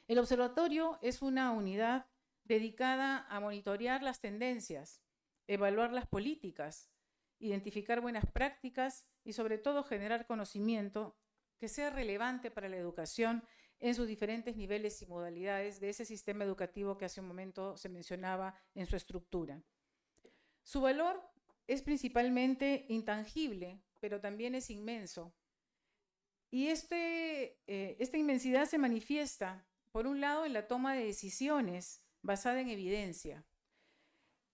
El observatorio es una unidad dedicada a monitorear las tendencias, evaluar las políticas, identificar buenas prácticas y sobre todo generar conocimiento que sea relevante para la educación en sus diferentes niveles y modalidades de ese sistema educativo que hace un momento se mencionaba en su estructura. Su valor es principalmente intangible, pero también es inmenso. Y esta inmensidad se manifiesta, por un lado, en la toma de decisiones basada en evidencia.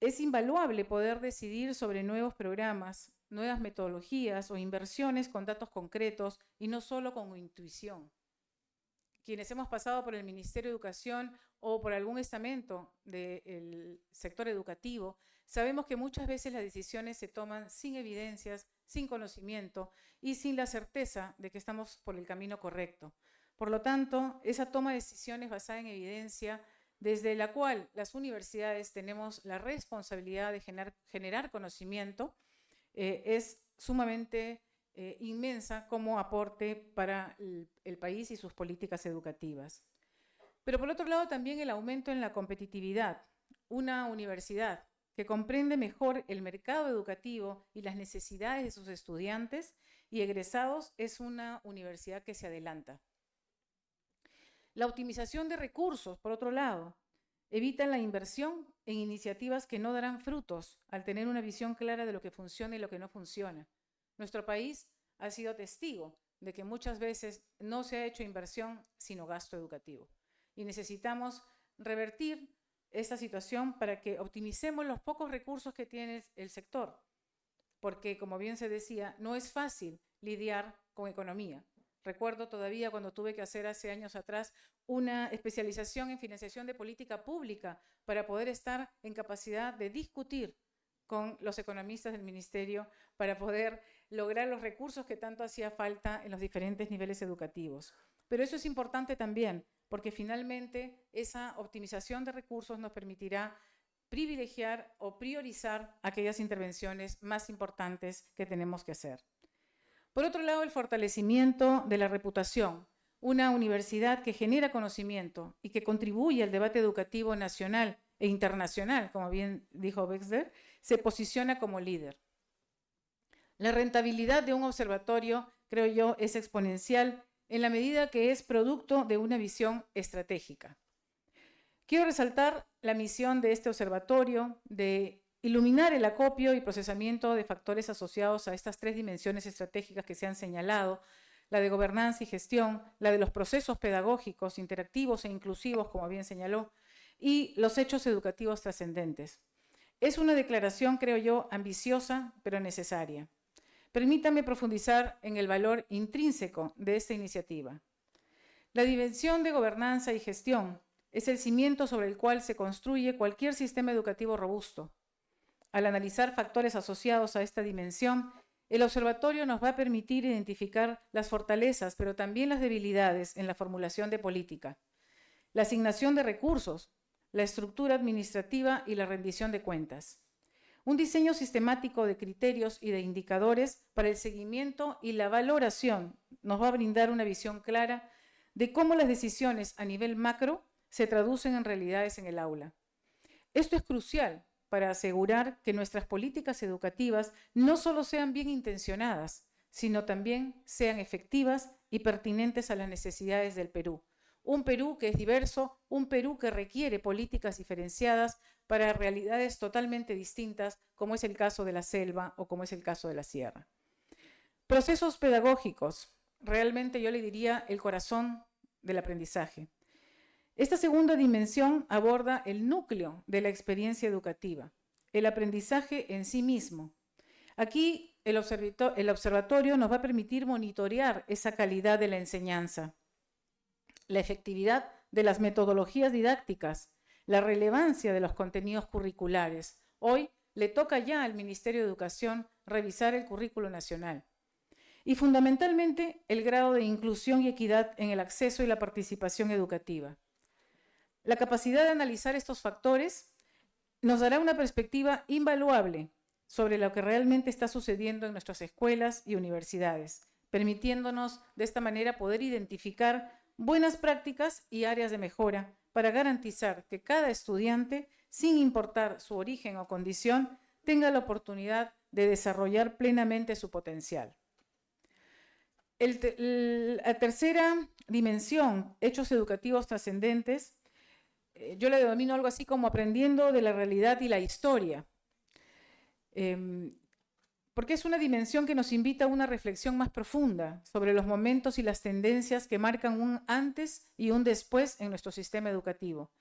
Es invaluable poder decidir sobre nuevos programas, nuevas metodologías o inversiones con datos concretos y no solo con intuición. Quienes hemos pasado por el Ministerio de Educación o por algún estamento del sector educativo, sabemos que muchas veces las decisiones se toman sin evidencias, sin conocimiento y sin la certeza de que estamos por el camino correcto. Por lo tanto, esa toma de decisiones basada en evidencia, desde la cual las universidades tenemos la responsabilidad de generar conocimiento, es sumamente inmensa como aporte para el país y sus políticas educativas. Pero por otro lado también el aumento en la competitividad. Una universidad que comprende mejor el mercado educativo y las necesidades de sus estudiantes y egresados es una universidad que se adelanta. La optimización de recursos, por otro lado, evita la inversión en iniciativas que no darán frutos al tener una visión clara de lo que funciona y lo que no funciona. Nuestro país ha sido testigo de que muchas veces no se ha hecho inversión, sino gasto educativo. Y necesitamos revertir esta situación para que optimicemos los pocos recursos que tiene el sector. Porque, como bien se decía, no es fácil lidiar con economía. Recuerdo todavía cuando tuve que hacer hace años atrás una especialización en financiación de política pública para poder estar en capacidad de discutir con los economistas del ministerio para poder lograr los recursos que tanto hacía falta en los diferentes niveles educativos. Pero eso es importante también, porque finalmente esa optimización de recursos nos permitirá privilegiar o priorizar aquellas intervenciones más importantes que tenemos que hacer. Por otro lado, el fortalecimiento de la reputación. Una universidad que genera conocimiento y que contribuye al debate educativo nacional e internacional, como bien dijo Wexler, se posiciona como líder. La rentabilidad de un observatorio, creo yo, es exponencial en la medida que es producto de una visión estratégica. Quiero resaltar la misión de este observatorio de iluminar el acopio y procesamiento de factores asociados a estas tres dimensiones estratégicas que se han señalado, la de gobernanza y gestión, la de los procesos pedagógicos, interactivos e inclusivos, como bien señaló, y los hechos educativos trascendentes. Es una declaración, creo yo, ambiciosa, pero necesaria. Permítame profundizar en el valor intrínseco de esta iniciativa. La dimensión de gobernanza y gestión es el cimiento sobre el cual se construye cualquier sistema educativo robusto. Al analizar factores asociados a esta dimensión, el observatorio nos va a permitir identificar las fortalezas, pero también las debilidades en la formulación de política, la asignación de recursos, la estructura administrativa y la rendición de cuentas. Un diseño sistemático de criterios y de indicadores para el seguimiento y la valoración nos va a brindar una visión clara de cómo las decisiones a nivel macro se traducen en realidades en el aula. Esto es crucial para asegurar que nuestras políticas educativas no solo sean bien intencionadas, sino también sean efectivas y pertinentes a las necesidades del Perú. Un Perú que es diverso, un Perú que requiere políticas diferenciadas para realidades totalmente distintas, como es el caso de la selva o como es el caso de la sierra. Procesos pedagógicos, realmente yo le diría el corazón del aprendizaje. Esta segunda dimensión aborda el núcleo de la experiencia educativa, el aprendizaje en sí mismo. Aquí el observatorio nos va a permitir monitorear esa calidad de la enseñanza, la efectividad de las metodologías didácticas, la relevancia de los contenidos curriculares. Hoy le toca ya al Ministerio de Educación revisar el currículo nacional. Y fundamentalmente el grado de inclusión y equidad en el acceso y la participación educativa. La capacidad de analizar estos factores nos dará una perspectiva invaluable sobre lo que realmente está sucediendo en nuestras escuelas y universidades, permitiéndonos de esta manera poder identificar buenas prácticas y áreas de mejora para garantizar que cada estudiante, sin importar su origen o condición, tenga la oportunidad de desarrollar plenamente su potencial. La tercera dimensión, hechos educativos trascendentes, yo le denomino algo así como aprendiendo de la realidad y la historia, porque es una dimensión que nos invita a una reflexión más profunda sobre los momentos y las tendencias que marcan un antes y un después en nuestro sistema educativo.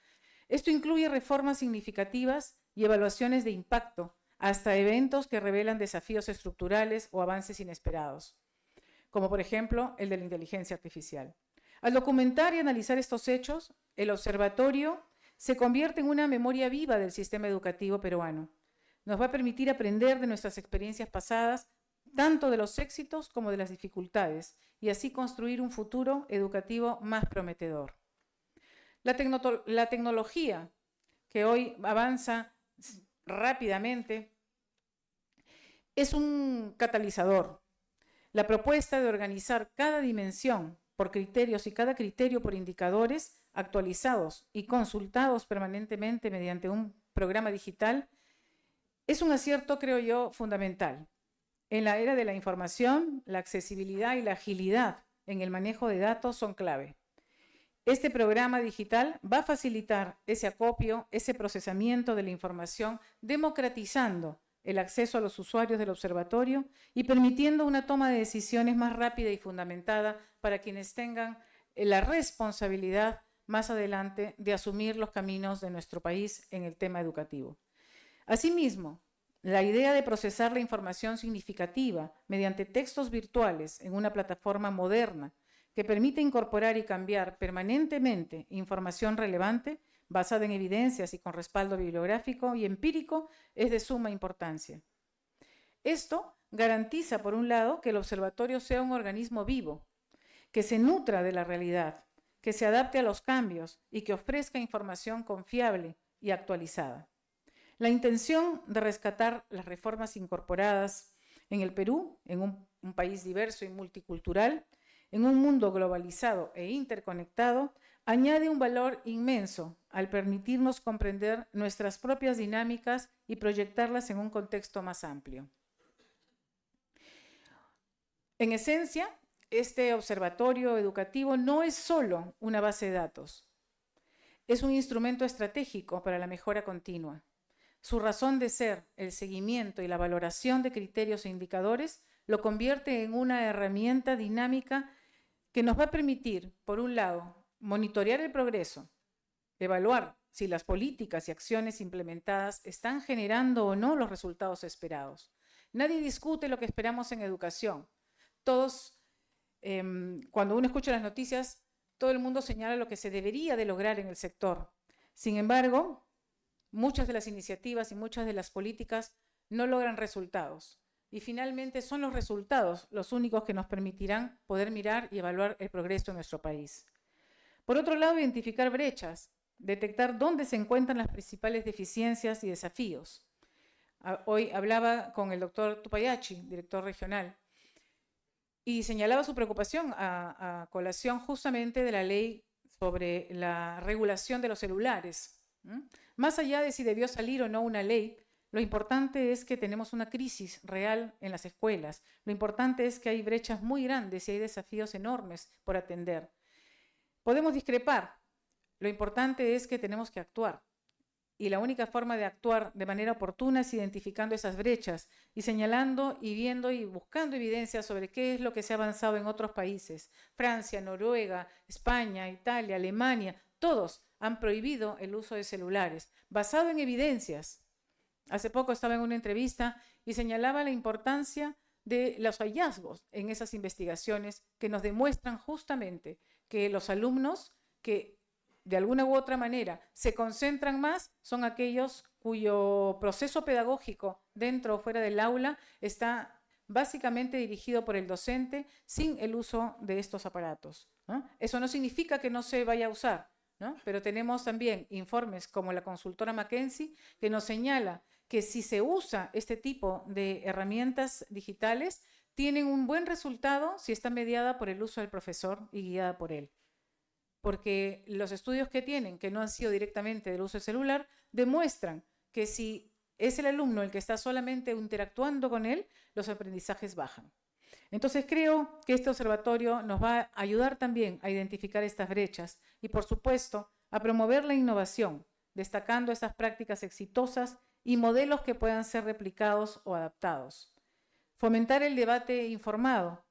Esto incluye reformas significativas y evaluaciones de impacto, hasta eventos que revelan desafíos estructurales o avances inesperados, como por ejemplo el de la inteligencia artificial. Al documentar y analizar estos hechos, el observatorio se convierte en una memoria viva del sistema educativo peruano. Nos va a permitir aprender de nuestras experiencias pasadas, tanto de los éxitos como de las dificultades, y así construir un futuro educativo más prometedor. La tecnología, que hoy avanza rápidamente, es un catalizador. La propuesta de organizar cada dimensión por criterios y cada criterio por indicadores actualizados y consultados permanentemente mediante un programa digital es un acierto, creo yo, fundamental. En la era de la información, la accesibilidad y la agilidad en el manejo de datos son clave. Este programa digital va a facilitar ese acopio, ese procesamiento de la información, democratizando el acceso a los usuarios del observatorio y permitiendo una toma de decisiones más rápida y fundamentada para quienes tengan la responsabilidad más adelante de asumir los caminos de nuestro país en el tema educativo. Asimismo, la idea de procesar la información significativa mediante textos virtuales en una plataforma moderna que permite incorporar y cambiar permanentemente información relevante basada en evidencias y con respaldo bibliográfico y empírico es de suma importancia. Esto garantiza, por un lado, que el observatorio sea un organismo vivo, que se nutra de la realidad, que se adapte a los cambios y que ofrezca información confiable y actualizada. La intención de rescatar las reformas incorporadas en el Perú, en un país diverso y multicultural, en un mundo globalizado e interconectado, añade un valor inmenso al permitirnos comprender nuestras propias dinámicas y proyectarlas en un contexto más amplio. En esencia, este observatorio educativo no es solo una base de datos, es un instrumento estratégico para la mejora continua. Su razón de ser, el seguimiento y la valoración de criterios e indicadores, lo convierte en una herramienta dinámica que nos va a permitir, por un lado, monitorear el progreso, evaluar si las políticas y acciones implementadas están generando o no los resultados esperados. Nadie discute lo que esperamos en educación. Todos, cuando uno escucha las noticias, todo el mundo señala lo que se debería de lograr en el sector. Sin embargo, muchas de las iniciativas y muchas de las políticas no logran resultados. Y finalmente son los resultados los únicos que nos permitirán poder mirar y evaluar el progreso en nuestro país. Por otro lado, identificar brechas, detectar dónde se encuentran las principales deficiencias y desafíos. Hoy hablaba con el doctor Tupayachi, director regional, y señalaba su preocupación a colación justamente de la ley sobre la regulación de los celulares. Más allá de si debió salir o no una ley, lo importante es que tenemos una crisis real en las escuelas. Lo importante es que hay brechas muy grandes y hay desafíos enormes por atender. Podemos discrepar. Lo importante es que tenemos que actuar. y la única forma de actuar de manera oportuna es identificando esas brechas y señalando y viendo y buscando evidencia sobre qué es lo que se ha avanzado en otros países. Francia, Noruega, España, Italia, Alemania, todos han prohibido el uso de celulares, basado en evidencias. Hace poco estaba en una entrevista y señalaba la importancia de los hallazgos en esas investigaciones que nos demuestran justamente que los alumnos que de alguna u otra manera se concentran más son aquellos cuyo proceso pedagógico dentro o fuera del aula está básicamente dirigido por el docente sin el uso de estos aparatos, ¿no? Eso no significa que no se vaya a usar, ¿no? Pero tenemos también informes como la consultora McKinsey que nos señala que si se usa este tipo de herramientas digitales, tienen un buen resultado si está mediada por el uso del profesor y guiada por él. Porque los estudios que tienen, que no han sido directamente del uso del celular, demuestran que si es el alumno el que está solamente interactuando con él, los aprendizajes bajan. Entonces creo que este observatorio nos va a ayudar también a identificar estas brechas y, por supuesto, a promover la innovación, destacando estas prácticas exitosas y modelos que puedan ser replicados o adaptados. Fomentar el debate informado,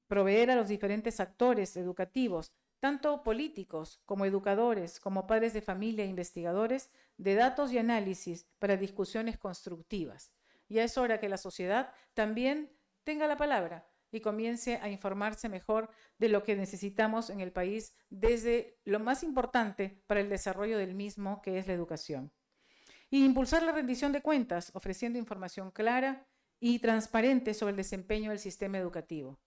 proveer a los diferentes actores educativos, tanto políticos como educadores, como padres de familia e investigadores, de datos y análisis para discusiones constructivas. Ya es hora que la sociedad también tenga la palabra y comience a informarse mejor de lo que necesitamos en el país desde lo más importante para el desarrollo del mismo, que es la educación. Y impulsar la rendición de cuentas, ofreciendo información clara y transparente sobre el desempeño del sistema educativo.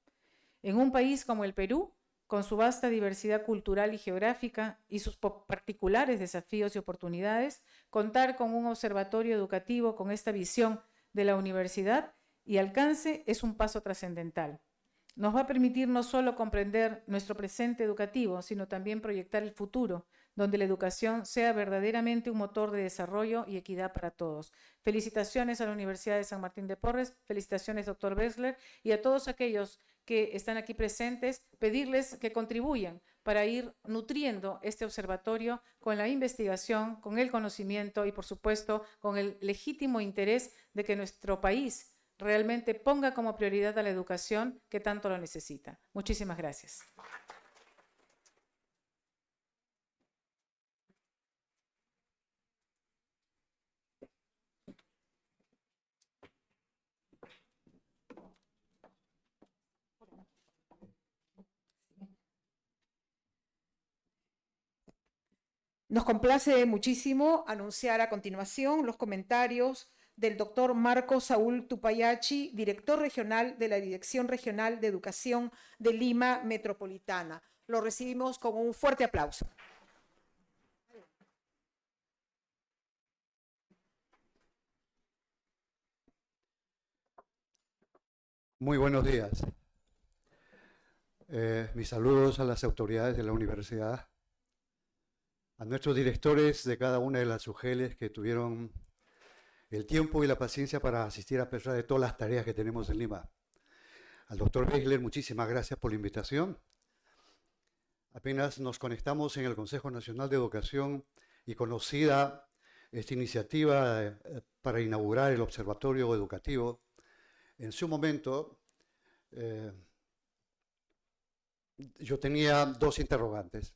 En un país como el Perú, con su vasta diversidad cultural y geográfica y sus particulares desafíos y oportunidades, contar con un observatorio educativo con esta visión de la universidad y alcance es un paso trascendental. Nos va a permitir no solo comprender nuestro presente educativo, sino también proyectar el futuro, donde la educación sea verdaderamente un motor de desarrollo y equidad para todos. Felicitaciones a la Universidad de San Martín de Porres, felicitaciones, doctor Bessler, y a todos aquellos que están aquí presentes, pedirles que contribuyan para ir nutriendo este observatorio con la investigación, con el conocimiento y, por supuesto, con el legítimo interés de que nuestro país realmente ponga como prioridad a la educación que tanto lo necesita. Muchísimas gracias. Nos complace muchísimo anunciar a continuación los comentarios del doctor Marco Saúl Tupayachi, director regional de la Dirección Regional de Educación de Lima Metropolitana. Lo recibimos con un fuerte aplauso. Muy buenos días. Mis saludos a las autoridades de la universidad, a nuestros directores de cada una de las UGELs que tuvieron el tiempo y la paciencia para asistir a pesar de todas las tareas que tenemos en Lima. Al doctor Bessler, muchísimas gracias por la invitación. Apenas nos conectamos en el Consejo Nacional de Educación y conocida esta iniciativa para inaugurar el Observatorio Educativo, en su momento yo tenía dos interrogantes.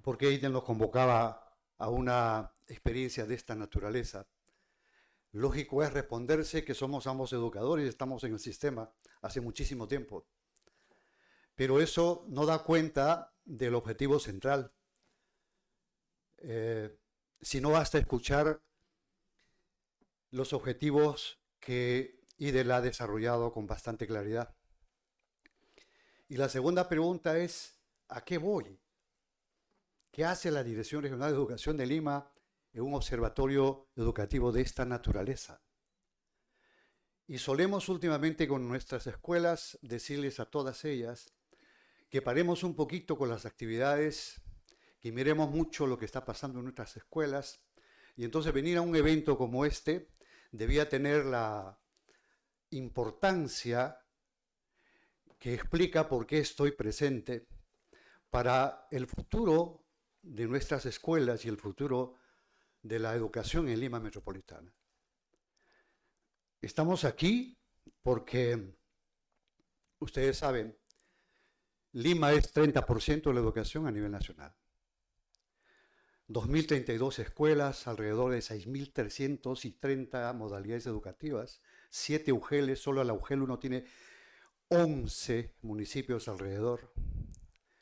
¿Por qué ITEL nos convocaba a una experiencia de esta naturaleza? Lógico es responderse que somos ambos educadores y estamos en el sistema hace muchísimo tiempo. Pero eso no da cuenta del objetivo central. Si no basta escuchar los objetivos que IDEL ha desarrollado con bastante claridad. Y la segunda pregunta es, ¿a qué voy? ¿Qué hace la Dirección Regional de Educación de Lima en un observatorio educativo de esta naturaleza? Y solemos últimamente con nuestras escuelas decirles a todas ellas que paremos un poquito con las actividades, que miremos mucho lo que está pasando en nuestras escuelas, y entonces venir a un evento como este debía tener la importancia que explica por qué estoy presente para el futuro de nuestras escuelas y el futuro de la educación en Lima Metropolitana. Estamos aquí porque, ustedes saben, Lima es 30% de la educación a nivel nacional. 2.032 escuelas, alrededor de 6.330 modalidades educativas, 7 UGELs, solo la UGEL 1 tiene 11 municipios alrededor,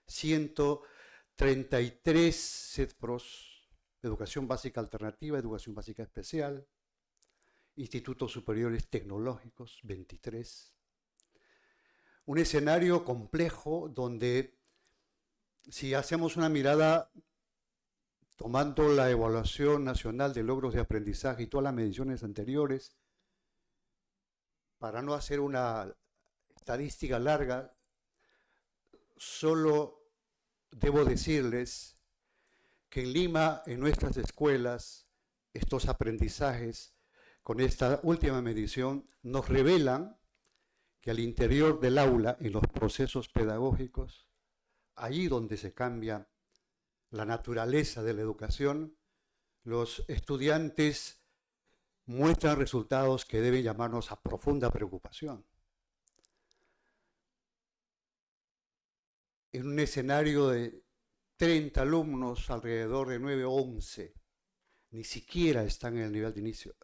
133 CEDPROS, educación básica alternativa, educación básica especial, institutos superiores tecnológicos, 23. Un escenario complejo donde, si hacemos una mirada tomando la evaluación nacional de logros de aprendizaje y todas las mediciones anteriores, para no hacer una estadística larga, solo debo decirles que en Lima, en nuestras escuelas, estos aprendizajes con esta última medición nos revelan que al interior del aula, en los procesos pedagógicos, allí donde se cambia la naturaleza de la educación, los estudiantes muestran resultados que deben llamarnos a profunda preocupación. En un escenario de 30 alumnos, alrededor de 9 o 11, ni siquiera están en el nivel de inicio.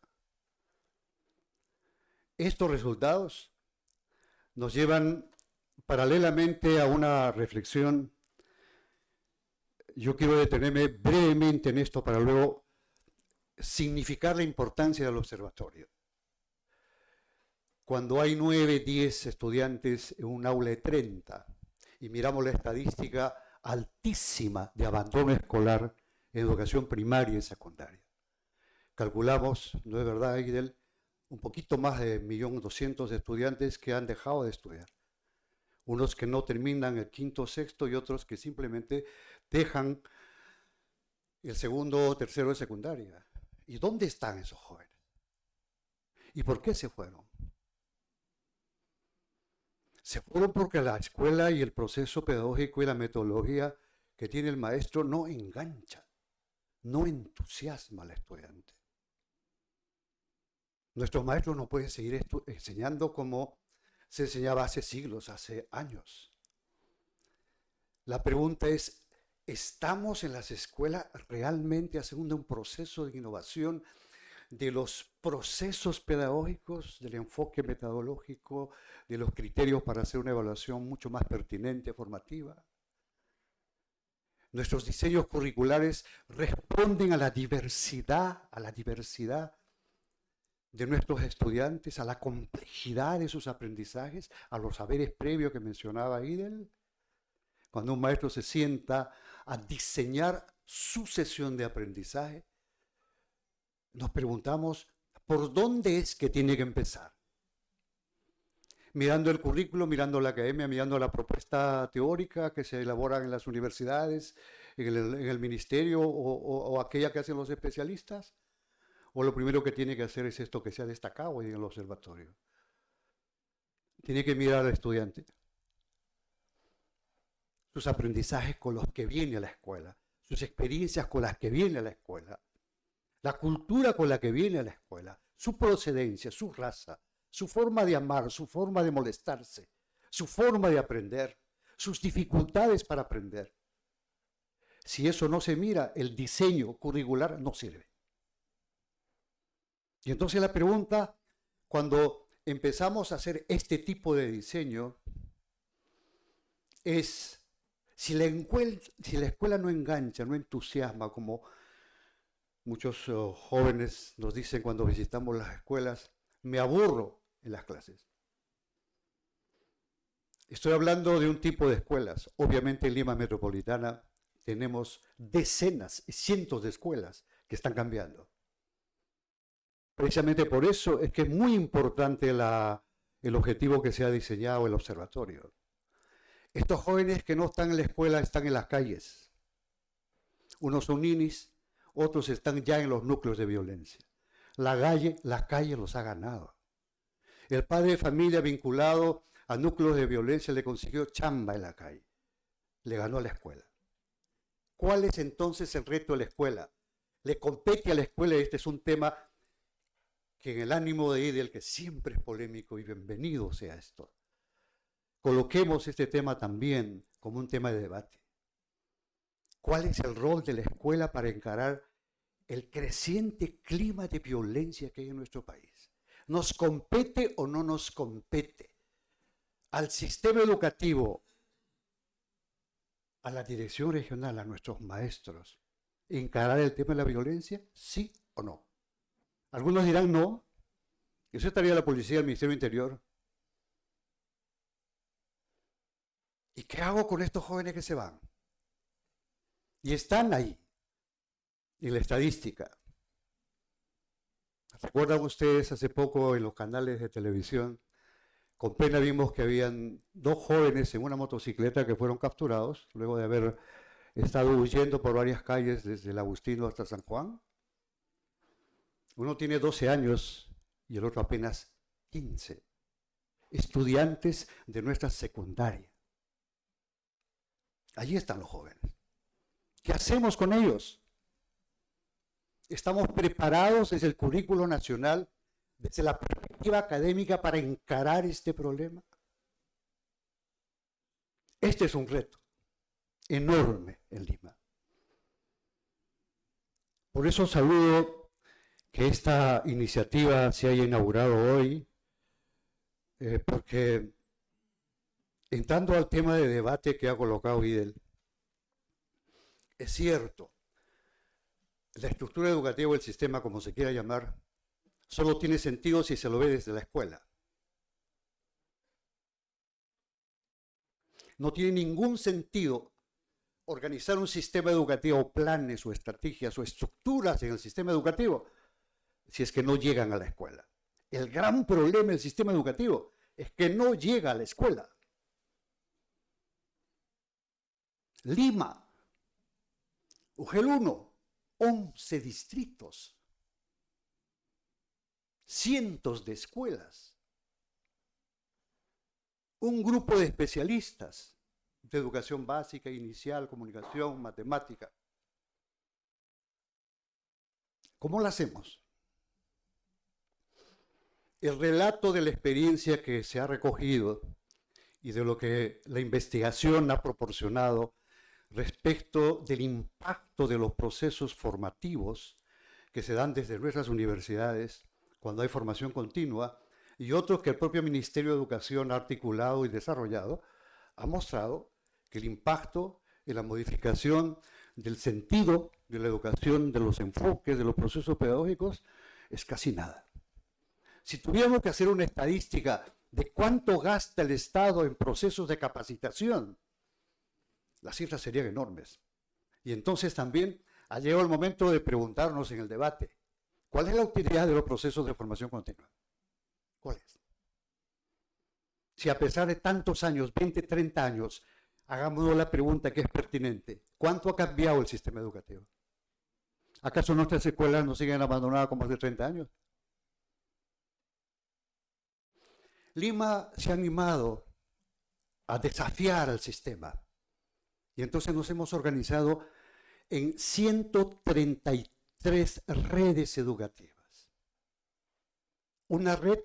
Estos resultados nos llevan paralelamente a una reflexión. Yo quiero detenerme brevemente en esto para luego significar la importancia del observatorio. Cuando hay 9, 10 estudiantes en un aula de 30 y miramos la estadística altísima de abandono escolar en educación primaria y secundaria. Calculamos, ¿no es verdad, Aidel?, un poquito más de 1.200.000 estudiantes que han dejado de estudiar. Unos que no terminan el quinto o sexto y otros que simplemente dejan el segundo o tercero de secundaria. ¿Y dónde están esos jóvenes? ¿Y por qué se fueron? Se fueron porque la escuela y el proceso pedagógico y la metodología que tiene el maestro no engancha, no entusiasma al estudiante. Nuestros maestros no pueden seguir enseñando como se enseñaba hace siglos, hace años. La pregunta es, ¿estamos en las escuelas realmente haciendo un proceso de innovación de los procesos pedagógicos, del enfoque metodológico, de los criterios para hacer una evaluación mucho más pertinente, formativa? Nuestros diseños curriculares responden a la diversidad de nuestros estudiantes, a la complejidad de sus aprendizajes, a los saberes previos que mencionaba Aidel. Cuando un maestro se sienta a diseñar su sesión de aprendizaje, nos preguntamos, ¿por dónde es que tiene que empezar? Mirando el currículo, mirando la academia, mirando la propuesta teórica que se elabora en las universidades, en el ministerio o aquella que hacen los especialistas. O lo primero que tiene que hacer es esto que se ha destacado hoy en el observatorio. Tiene que mirar al estudiante, sus aprendizajes con los que viene a la escuela, sus experiencias con las que viene a la escuela, la cultura con la que viene a la escuela, su procedencia, su raza, su forma de amar, su forma de molestarse, su forma de aprender, sus dificultades para aprender. Si eso no se mira, el diseño curricular no sirve. Y entonces la pregunta, cuando empezamos a hacer este tipo de diseño, es si la escuela no engancha, no entusiasma, como muchos jóvenes nos dicen cuando visitamos las escuelas, me aburro en las clases. Estoy hablando de un tipo de escuelas. Obviamente en Lima Metropolitana tenemos decenas y cientos de escuelas que están cambiando. Precisamente por eso es que es muy importante el objetivo que se ha diseñado el observatorio. Estos jóvenes que no están en la escuela están en las calles. Unos son ninis, otros están ya en los núcleos de violencia. La calle los ha ganado. El padre de familia vinculado a núcleos de violencia le consiguió chamba en la calle. Le ganó a la escuela. ¿Cuál es entonces el reto de la escuela? le compete a la escuela. Este es un tema que en el ánimo de IDEL, que siempre es polémico, y bienvenido sea esto, coloquemos este tema también como un tema de debate. ¿Cuál es el rol de la escuela para encarar el creciente clima de violencia que hay en nuestro país? ¿Nos compete o no nos compete al sistema educativo, a la dirección regional, a nuestros maestros, encarar el tema de la violencia? ¿Sí o no? Algunos dirán no. Eso estaría la policía, el Ministerio del Interior. ¿Y qué hago con estos jóvenes que se van? Y están ahí, en la estadística. ¿Recuerdan ustedes hace poco en los canales de televisión? Con pena vimos que habían 2 jóvenes en una motocicleta que fueron capturados luego de haber estado huyendo por varias calles desde el Agustino hasta San Juan. Uno tiene 12 años y el otro apenas 15. Estudiantes de nuestra secundaria. Allí están los jóvenes. ¿Qué hacemos con ellos? ¿Estamos preparados desde el currículo nacional, desde la perspectiva académica, para encarar este problema? Este es un reto enorme en Lima. Por eso saludo que esta iniciativa se haya inaugurado hoy, porque entrando al tema de debate que ha colocado IDEL, es cierto, la estructura educativa o el sistema, como se quiera llamar, solo tiene sentido si se lo ve desde la escuela. No tiene ningún sentido organizar un sistema educativo, planes o estrategias o estructuras en el sistema educativo, si es que no llegan a la escuela. El gran problema del sistema educativo es que no llega a la escuela. Lima, UGEL 1, 11 distritos, cientos de escuelas, un grupo de especialistas de educación básica, inicial, comunicación, matemática. ¿Cómo lo hacemos? El relato de la experiencia que se ha recogido y de lo que la investigación ha proporcionado respecto del impacto de los procesos formativos que se dan desde nuestras universidades cuando hay formación continua, y otros que el propio Ministerio de Educación ha articulado y desarrollado, ha mostrado que el impacto en la modificación del sentido de la educación, de los enfoques, de los procesos pedagógicos, es casi nada. Si tuviéramos que hacer una estadística de cuánto gasta el Estado en procesos de capacitación, las cifras serían enormes. Y entonces también ha llegado el momento de preguntarnos en el debate, ¿cuál es la utilidad de los procesos de formación continua? ¿Cuál es? Si a pesar de tantos años, 20, 30 años, hagamos la pregunta que es pertinente, ¿cuánto ha cambiado el sistema educativo? ¿Acaso nuestras escuelas no siguen abandonadas como hace 30 años? Lima se ha animado a desafiar al sistema. Y entonces nos hemos organizado en 133 redes educativas. Una red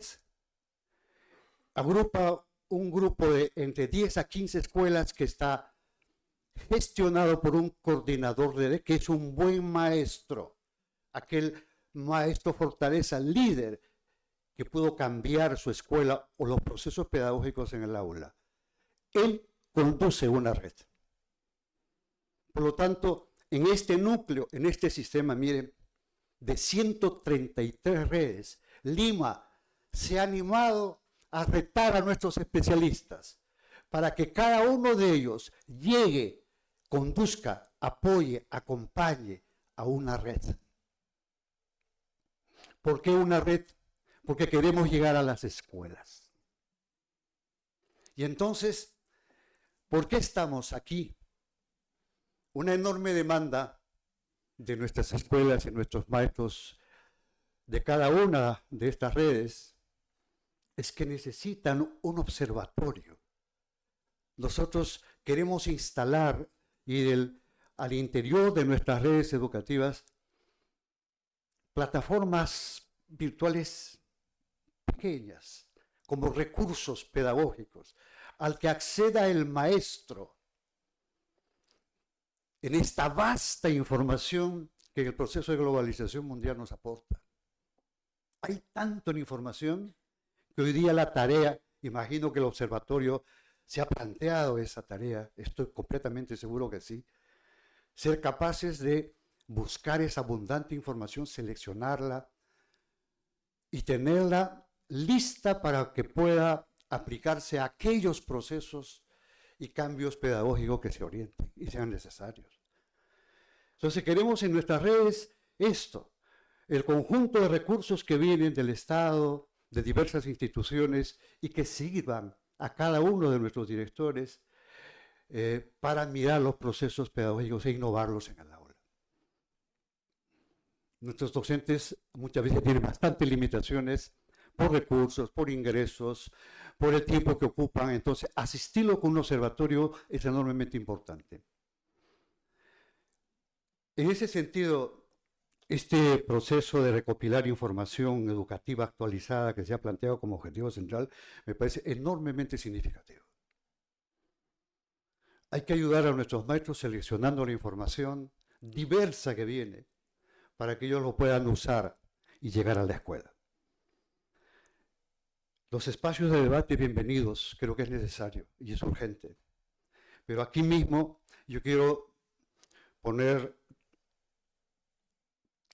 agrupa un grupo de entre 10 a 15 escuelas que está gestionado por un coordinador de red, que es un buen maestro, aquel maestro fortaleza, líder, que pudo cambiar su escuela o los procesos pedagógicos en el aula. Él conduce una red. Por lo tanto, en este núcleo, en este sistema, miren, de 133 redes, Lima se ha animado a retar a nuestros especialistas para que cada uno de ellos llegue, conduzca, apoye, acompañe a una red. ¿Por qué una red? Porque queremos llegar a las escuelas. Y entonces, ¿por qué estamos aquí? Una enorme demanda de nuestras escuelas y nuestros maestros de cada una de estas redes es que necesitan un observatorio. Nosotros queremos instalar al interior de nuestras redes educativas plataformas virtuales pequeñas, como recursos pedagógicos, al que acceda el maestro en esta vasta información que el proceso de globalización mundial nos aporta. Hay tanto en información que hoy día la tarea, imagino que el observatorio se ha planteado esa tarea, estoy completamente seguro que sí, ser capaces de buscar esa abundante información, seleccionarla y tenerla lista para que pueda aplicarse a aquellos procesos y cambios pedagógicos que se orienten y sean necesarios. Entonces queremos en nuestras redes esto, el conjunto de recursos que vienen del Estado, de diversas instituciones y que sirvan a cada uno de nuestros directores para mirar los procesos pedagógicos e innovarlos en el aula. Nuestros docentes muchas veces tienen bastantes limitaciones por recursos, por ingresos, por el tiempo que ocupan. Entonces, asistirlo con un observatorio es enormemente importante. En ese sentido, este proceso de recopilar información educativa actualizada que se ha planteado como objetivo central me parece enormemente significativo. Hay que ayudar a nuestros maestros seleccionando la información diversa que viene para que ellos lo puedan usar y llegar a la escuela. Los espacios de debate bienvenidos, creo que es necesario y es urgente. Pero aquí mismo yo quiero poner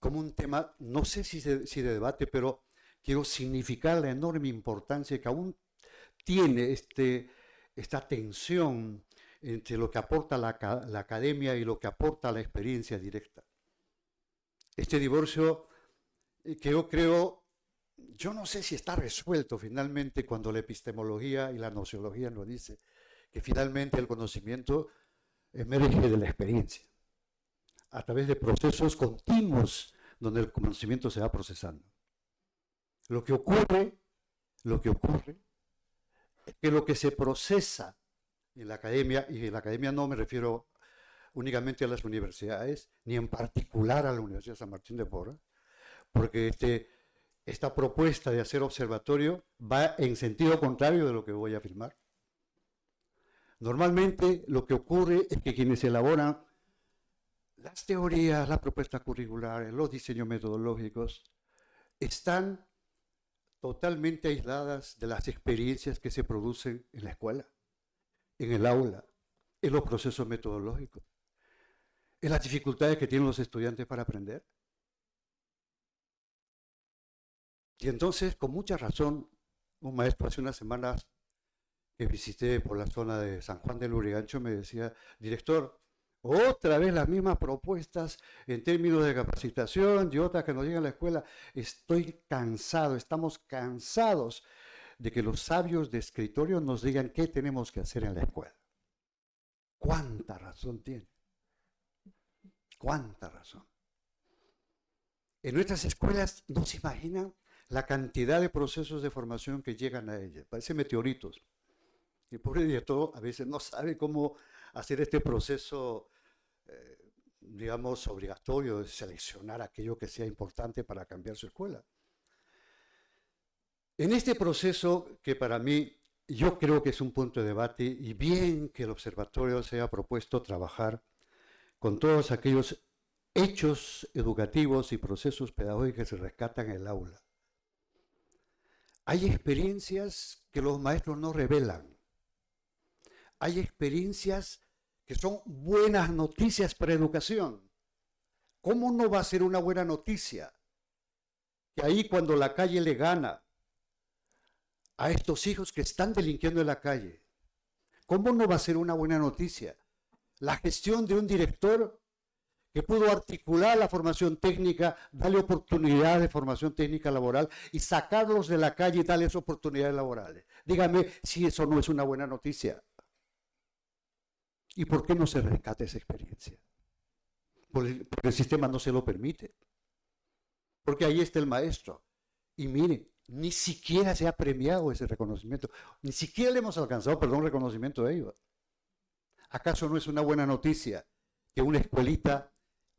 como un tema, no sé si de debate, pero quiero significar la enorme importancia que aún tiene esta tensión entre lo que aporta la academia y lo que aporta la experiencia directa. Este divorcio que yo creo, yo no sé si está resuelto finalmente cuando la epistemología y la nociología nos dice que finalmente el conocimiento emerge de la experiencia, a través de procesos continuos donde el conocimiento se va procesando. Lo que ocurre es que lo que se procesa en la academia, y en la academia no me refiero únicamente a las universidades, ni en particular a la Universidad de San Martín de Porres, porque esta propuesta de hacer observatorio va en sentido contrario de lo que voy a afirmar. Normalmente lo que ocurre es que quienes elaboran las teorías, las propuestas curriculares, los diseños metodológicos, están totalmente aisladas de las experiencias que se producen en la escuela, en el aula, en los procesos metodológicos, en las dificultades que tienen los estudiantes para aprender. Y entonces, con mucha razón, un maestro hace unas semanas que visité por la zona de San Juan del Lurigancho me decía, director, otra vez las mismas propuestas en términos de capacitación y otras que nos llegan a la escuela. Estoy cansado, estamos cansados de que los sabios de escritorio nos digan qué tenemos que hacer en la escuela. ¿Cuánta razón tiene? ¿Cuánta razón? En nuestras escuelas no se imaginan la cantidad de procesos de formación que llegan a ellas. Parecen meteoritos. Y el pobre director a veces no sabe cómo hacer este proceso, digamos, obligatorio de seleccionar aquello que sea importante para cambiar su escuela. En este proceso, que para mí, yo creo que es un punto de debate, y bien que el observatorio se ha propuesto trabajar con todos aquellos hechos educativos y procesos pedagógicos que se rescatan en el aula. Hay experiencias que los maestros no revelan. Hay experiencias que son buenas noticias para educación. ¿Cómo no va a ser una buena noticia que ahí cuando la calle le gana a estos hijos que están delinquiendo en la calle, cómo no va a ser una buena noticia la gestión de un director que pudo articular la formación técnica, darle oportunidades de formación técnica laboral y sacarlos de la calle y darles oportunidades laborales? Dígame si eso no es una buena noticia. ¿Y por qué no se rescata esa experiencia? Porque el sistema no se lo permite. Porque ahí está el maestro. Y mire, ni siquiera se ha premiado ese reconocimiento. Ni siquiera le hemos alcanzado, perdón, reconocimiento de ellos. ¿Acaso no es una buena noticia que una escuelita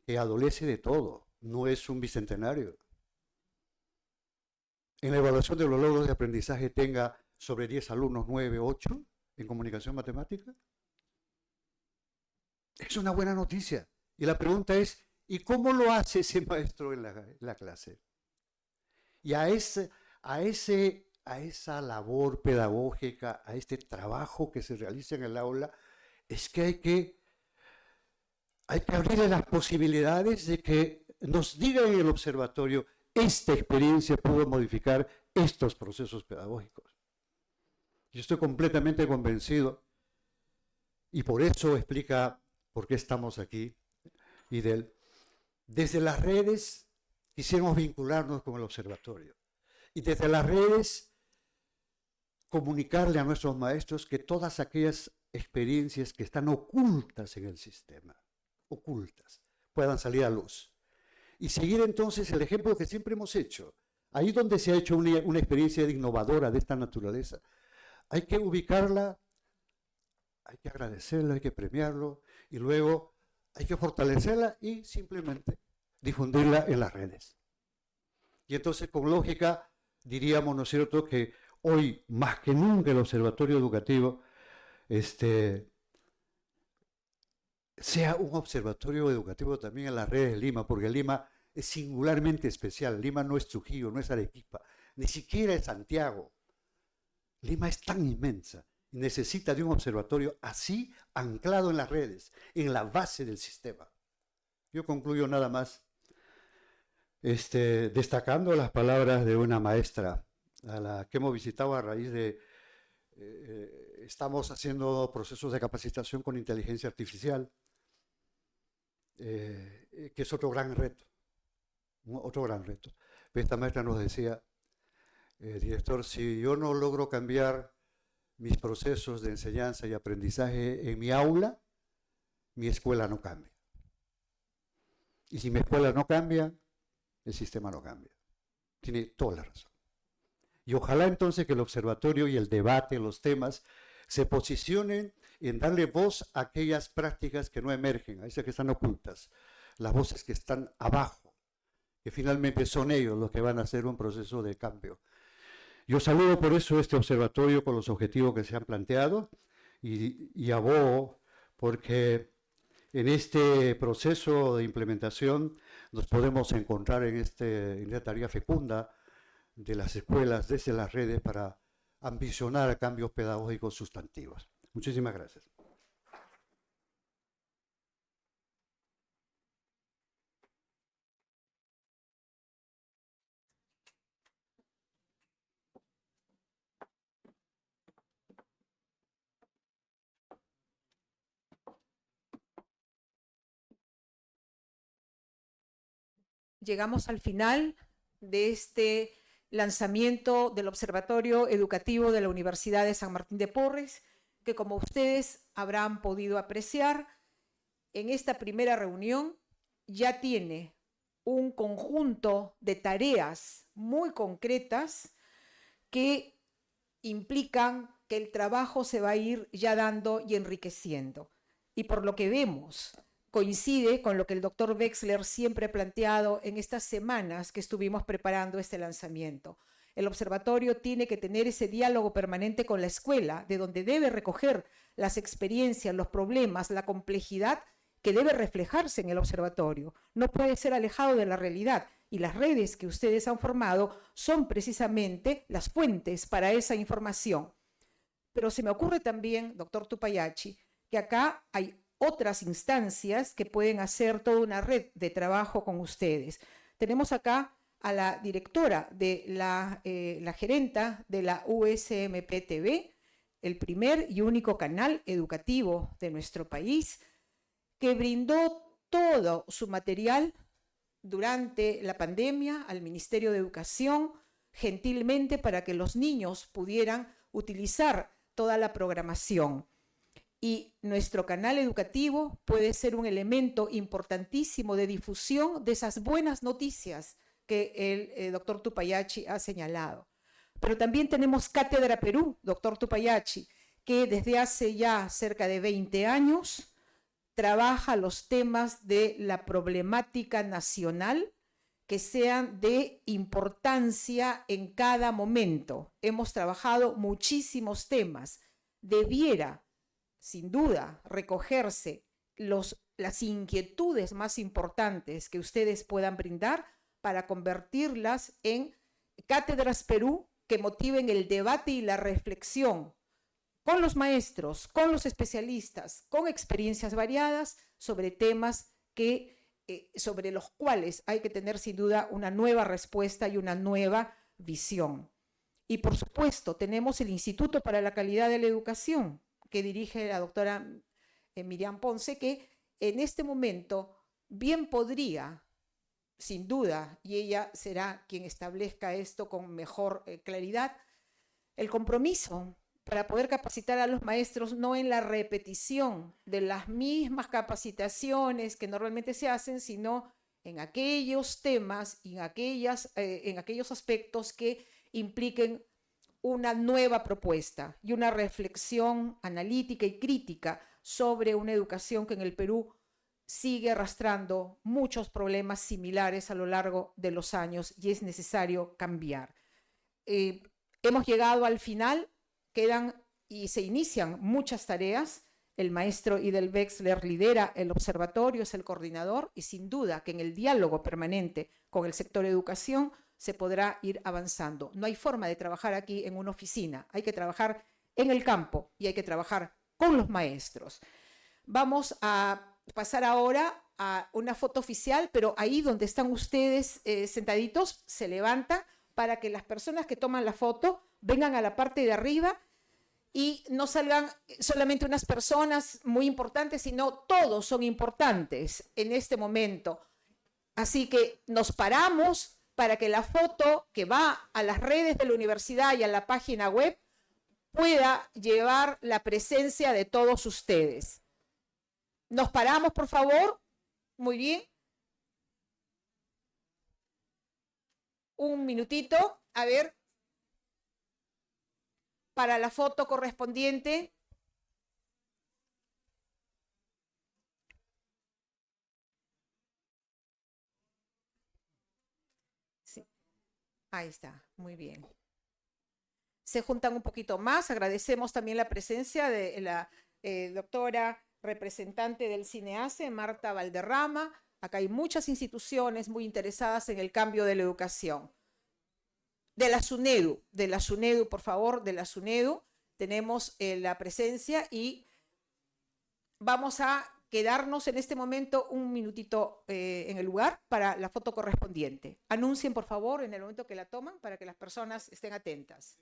que adolece de todo, no es un bicentenario, en la evaluación de los logros de aprendizaje tenga sobre 10 alumnos, 9, 8 en comunicación matemática? Es una buena noticia. Y la pregunta es, ¿y cómo lo hace ese maestro en la clase? Y a esa labor pedagógica, a este trabajo que se realiza en el aula, es que hay que abrirle las posibilidades de que nos diga en el observatorio, esta experiencia pudo modificar estos procesos pedagógicos. Yo estoy completamente convencido, y por eso explica por qué estamos aquí, y desde las redes quisimos vincularnos con el observatorio, y desde las redes comunicarle a nuestros maestros que todas aquellas experiencias que están ocultas en el sistema, ocultas, puedan salir a luz. Y seguir entonces el ejemplo que siempre hemos hecho. Ahí donde se ha hecho una experiencia innovadora de esta naturaleza, hay que ubicarla, hay que agradecerla, hay que premiarlo, y luego hay que fortalecerla y simplemente difundirla en las redes. Y entonces, con lógica, diríamos, ¿no es cierto?, que hoy, más que nunca, el observatorio educativo sea un observatorio educativo también en las redes de Lima, porque Lima es singularmente especial. Lima no es Trujillo, no es Arequipa, ni siquiera es Santiago. Lima es tan inmensa y necesita de un observatorio así, anclado en las redes, en la base del sistema. Yo concluyo nada más destacando las palabras de una maestra a la que hemos visitado a raíz de estamos haciendo procesos de capacitación con inteligencia artificial, que es otro gran reto, otro gran reto. Esta maestra nos decía, director, si yo no logro cambiar mis procesos de enseñanza y aprendizaje en mi aula, mi escuela no cambia. Y si mi escuela no cambia, el sistema no cambia. Tiene toda la razón. Y ojalá entonces que el observatorio y el debate, los temas, se posicionen en darle voz a aquellas prácticas que no emergen, a esas que están ocultas, las voces que están abajo, que finalmente son ellos los que van a hacer un proceso de cambio. Yo saludo por eso este observatorio con los objetivos que se han planteado y abogo porque en este proceso de implementación nos podemos encontrar en esta tarea fecunda de las escuelas desde las redes para ambicionar cambios pedagógicos sustantivos. Muchísimas gracias. Llegamos al final de este lanzamiento del Observatorio Educativo de la Universidad de San Martín de Porres, que como ustedes habrán podido apreciar, en esta primera reunión ya tiene un conjunto de tareas muy concretas que implican que el trabajo se va a ir ya dando y enriqueciendo. Y por lo que vemos, coincide con lo que el doctor Wexler siempre ha planteado en estas semanas que estuvimos preparando este lanzamiento. El observatorio tiene que tener ese diálogo permanente con la escuela, de donde debe recoger las experiencias, los problemas, la complejidad que debe reflejarse en el observatorio. No puede ser alejado de la realidad, y las redes que ustedes han formado son precisamente las fuentes para esa información. Pero se me ocurre también, doctor Tupayachi, que acá hay otras instancias que pueden hacer toda una red de trabajo con ustedes. Tenemos acá a la directora de la gerenta de la USMP TV, el primer y único canal educativo de nuestro país, que brindó todo su material durante la pandemia al Ministerio de Educación, gentilmente para que los niños pudieran utilizar toda la programación. Y nuestro canal educativo puede ser un elemento importantísimo de difusión de esas buenas noticias que el doctor Tupayachi ha señalado. Pero también tenemos Cátedra Perú, doctor Tupayachi, que desde hace ya cerca de 20 años trabaja los temas de la problemática nacional que sean de importancia en cada momento. Hemos trabajado muchísimos temas. Debiera, sin duda, recogerse las inquietudes más importantes que ustedes puedan brindar para convertirlas en Cátedras Perú que motiven el debate y la reflexión con los maestros, con los especialistas, con experiencias variadas sobre temas sobre los cuales hay que tener sin duda una nueva respuesta y una nueva visión. Y por supuesto, tenemos el Instituto para la Calidad de la Educación, que dirige la doctora Miriam Ponce, que en este momento bien podría, sin duda, y ella será quien establezca esto con mejor claridad, el compromiso para poder capacitar a los maestros no en la repetición de las mismas capacitaciones que normalmente se hacen, sino en aquellos temas y en aquellos aspectos que impliquen una nueva propuesta y una reflexión analítica y crítica sobre una educación que en el Perú sigue arrastrando muchos problemas similares a lo largo de los años y es necesario cambiar. Hemos llegado al final, quedan y se inician muchas tareas. El maestro Idel Wexler lidera el observatorio, es el coordinador y sin duda que en el diálogo permanente con el sector educación se podrá ir avanzando. No hay forma de trabajar aquí en una oficina, hay que trabajar en el campo y hay que trabajar con los maestros. Vamos a pasar ahora a una foto oficial, pero ahí donde están ustedes sentaditos, se levanta para que las personas que toman la foto vengan a la parte de arriba y no salgan solamente unas personas muy importantes, sino todos son importantes en este momento. Así que nos paramos para que la foto que va a las redes de la universidad y a la página web pueda llevar la presencia de todos ustedes. Nos paramos, por favor. Muy bien. Un minutito. A ver. Para la foto correspondiente. Sí. Ahí está. Muy bien. Se juntan un poquito más. Agradecemos también la presencia de la doctora representante del CINEACE, Marta Valderrama. Acá hay muchas instituciones muy interesadas en el cambio de la educación. De la SUNEDU, por favor, de la SUNEDU, tenemos la presencia y vamos a quedarnos en este momento un minutito en el lugar para la foto correspondiente. Anuncien, por favor, en el momento que la toman para que las personas estén atentas.